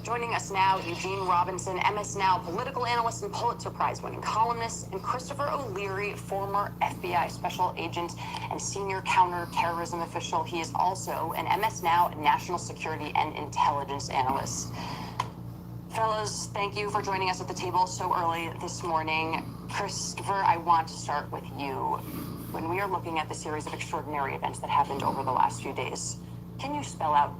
Joining us now, Eugene Robinson, MS Now political analyst and Pulitzer Prize-winning columnist, and Christopher O'Leary, former FBI special agent and senior counterterrorism official. He is also an MS Now national security and intelligence analyst. Fellows, thank you for joining us at the table so early this morning. Christopher, I want to start with you. When we are looking at the series of extraordinary events that happened over the last few days, can you spell out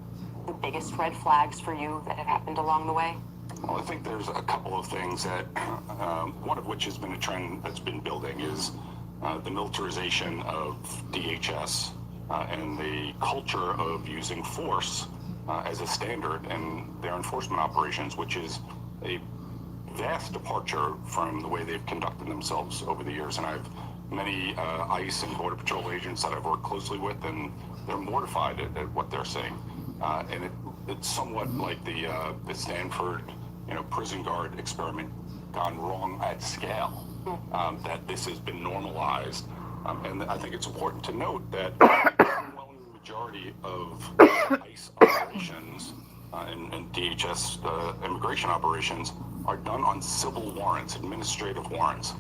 the biggest red flags for you that have happened along the way? Well, I think there's a couple of things that, one of which has been a trend that's been building is the militarization of DHS and the culture of using force as a standard in their enforcement operations, which is a vast departure from the way they've conducted themselves over the years. And I have many ICE and Border Patrol agents that I've worked closely with, and they're mortified at what they're seeing. And it's somewhat like the Stanford, prison guard experiment gone wrong at scale. That this has been normalized, and I think it's important to note that the overwhelming majority of ICE operations and DHS immigration operations are done on civil warrants, administrative warrants.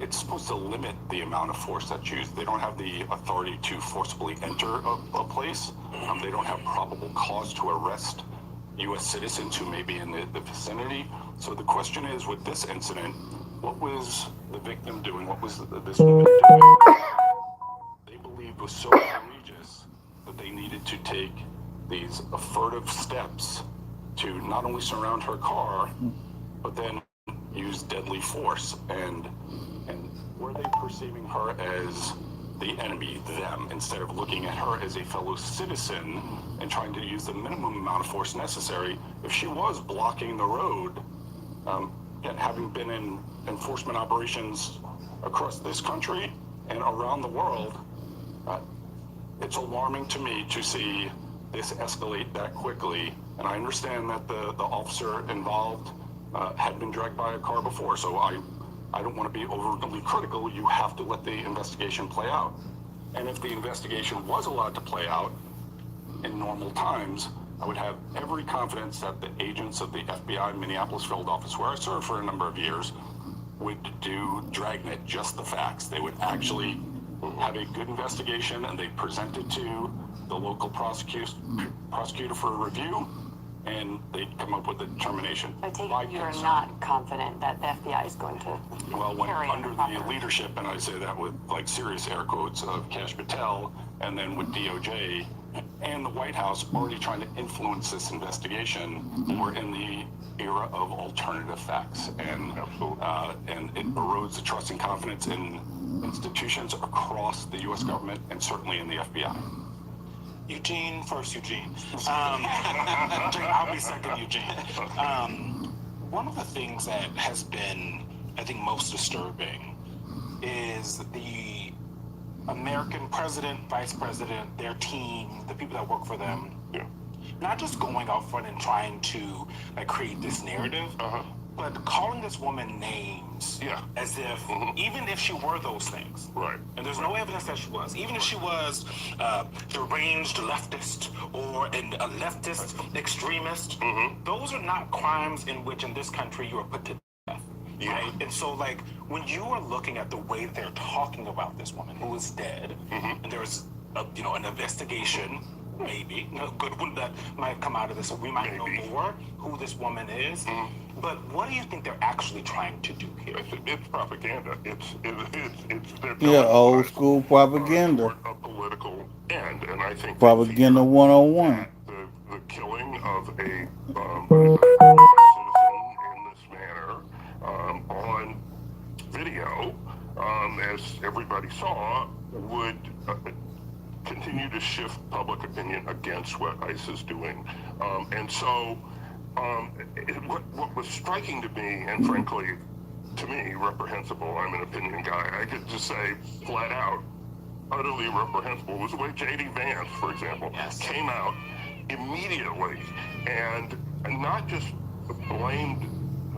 It's supposed to limit the amount of force that's used. They don't have the authority to forcibly enter a place. They don't have probable cause to arrest U.S. citizens who may be in the vicinity. So the question is, with this incident, what was the victim doing? What was this woman doing? They believed was so egregious that they needed to take these furtive steps to not only surround her car, but then use deadly force. And were they perceiving her as the enemy, them, instead of looking at her as a fellow citizen and trying to use the minimum amount of force necessary? If she was blocking the road, yet having been in enforcement operations across this country and around the world, it's alarming to me to see this escalate that quickly. And I understand that the officer involved had been dragged by a car before, so I don't want to be overly critical. You have to let the investigation play out. And if the investigation was allowed to play out in normal times, I would have every confidence that the agents of the FBI Minneapolis field office, where I served for a number of years, would do dragnet just the facts. They would actually have a good investigation, and they present it to the local prosecutor for a review, and they'd come up with a determination. I take it you're not confident that the FBI is going to carry under the leadership, and I say that with like serious air quotes, of Kash Patel, and then with DOJ and the White House already trying to influence this investigation, we're in the era of alternative facts, and it erodes the trust and confidence in institutions across the U.S. government and certainly in the FBI. Eugene first, Eugene. I'll be second, Eugene. One of the things that has been, I think, most disturbing is the American president, vice president, their team, the people that work for them, not just going out front and trying to create this narrative, but calling this woman names, as if, even if she were those things, and there's no evidence that she was, even if she was deranged leftist or a leftist extremist, those are not crimes in which in this country you are put to death. Right? And so, when you are looking at the way they're talking about this woman who is dead, and there's an investigation, maybe a good one that might come out of this, so we might know more who this woman is. But what do you think they're actually trying to do here? It's propaganda. It's old school propaganda. A political end, and I think Propaganda 101. The killing of a citizen in this manner on video, as everybody saw, would continue to shift public opinion against what ICE is doing. And so what was striking to me, and frankly, to me, reprehensible, I'm an opinion guy, I could just say flat out, utterly reprehensible, was the way J.D. Vance, for example, came out immediately and not just blamed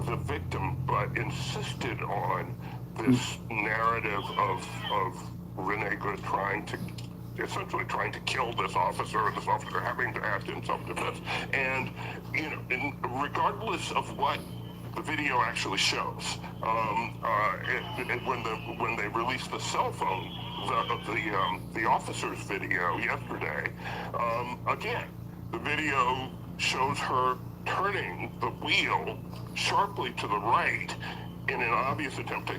the victim, but insisted on this narrative of Rene Good essentially trying to kill this officer having to act in self-defense. And, regardless of what the video actually shows, when they released the cell phone, the officer's video yesterday, again, the video shows her turning the wheel sharply to the right in an obvious attempt to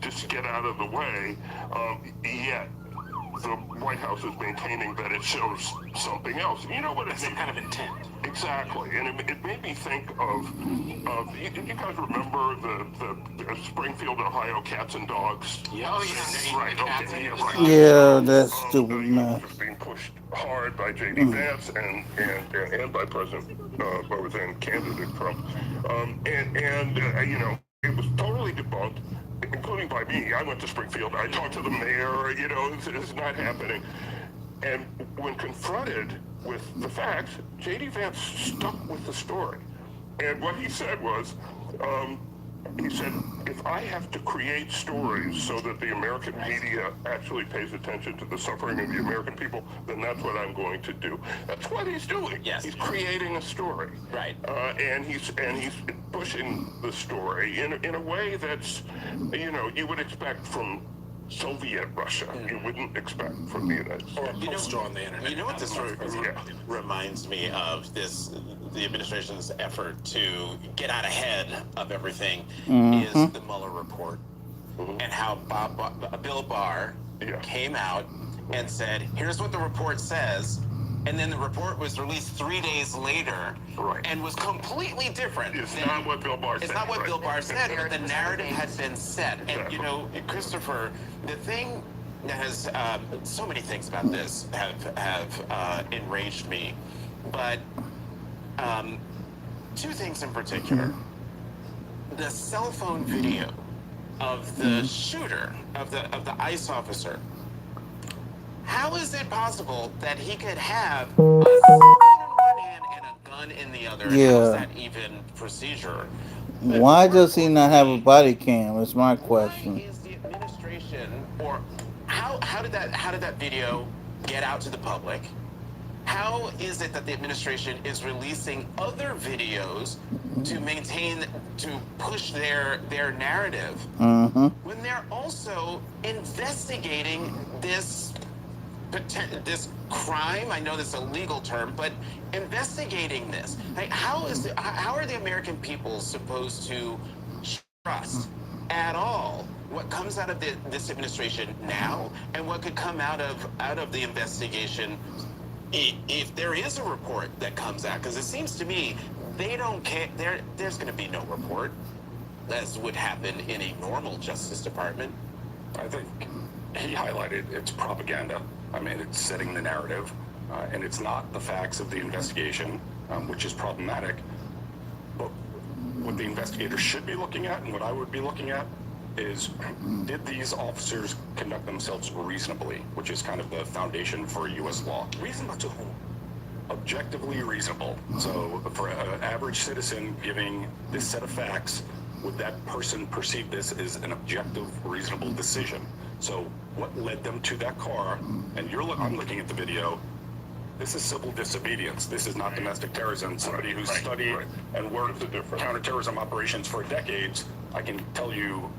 just get out of the way, yet the White House is maintaining that it shows something else. You know what it means? Some kind of intent. Exactly. And it made me think of you guys remember the Springfield, Ohio cats and dogs? Right, okay. Yeah, that's stupid, man. Being pushed hard by J.D. Vance and by President, or then candidate Trump. It was totally debunked, including by me. I went to Springfield. I talked to the mayor. It's not happening. And when confronted with the facts, J.D. Vance stuck with the story. And what he said was, He said, if I have to create stories so that the American media actually pays attention to the suffering of the American people, then that's what I'm going to do. That's what he's doing. Yes. He's creating a story. Right. And he's pushing the story in a way that's, you would expect from Soviet Russia. You wouldn't expect from the United States. Or a poster on the internet. You know what this reminds me of? The administration's effort to get out ahead of everything is the Mueller report, and how Bill Barr came out and said, "Here's what the report says." And then the report was released 3 days later, and was completely different. It's not what Bill Barr said. It's not what Bill Barr said. But the narrative had been set. And Christopher, the thing that has so many things about this have enraged me, but two things in particular: the cell phone video of the shooter, of the ICE officer. How is it possible that he could have a cell phone in one hand and a gun in the other? Yeah. How is that even procedure? Why does he not have a body cam? Is my question. Why is the administration, or how did that video get out to the public? How is it that the administration is releasing other videos to push their narrative when they're also investigating this crime? I know this is a legal term, but investigating this. Like, how are the American people supposed to trust at all what comes out of this administration now, and what could come out of the investigation if there is a report that comes out? Because it seems to me they don't care. There's going to be no report, as would happen in a normal Justice Department. I think he highlighted it's propaganda. I mean, it's setting the narrative, and it's not the facts of the investigation, which is problematic. But what the investigators should be looking at, and what I would be looking at, is did these officers conduct themselves reasonably, which is kind of the foundation for U.S. law. Reasonable to whom? Objectively reasonable. So for an average citizen giving this set of facts, would that person perceive this as an objective, reasonable decision? So what led them to that car? And I'm looking at the video. This is civil disobedience. This is not domestic terrorism. Somebody who's studied and worked counterterrorism operations for decades, I can tell you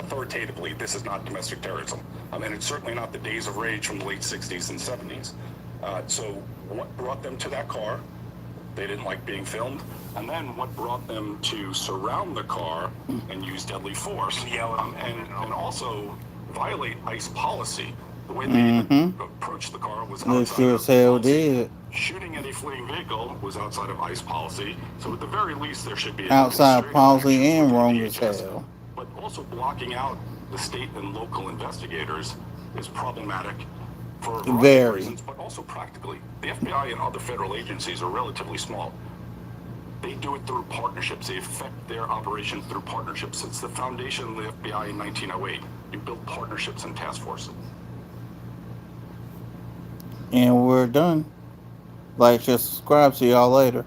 authoritatively, this is not domestic terrorism. And it's certainly not the days of rage from the late 60s and 70s. So what brought them to that car? They didn't like being filmed. And then what brought them to surround the car and use deadly force and also violate ICE policy? The way they approached the car was outside sure as hell did. Shooting at a fleeing vehicle was outside of ICE policy. So at the very least, there should be outside policy and wrong as hell. But also blocking out the state and local investigators is problematic for a variety of reasons, but also practically. The FBI and other federal agencies are relatively small. They do it through partnerships. They effect their operations through partnerships. It's the foundation of the FBI in 1908. You build partnerships and task forces. And we're done. Like, share, subscribe. See y'all later.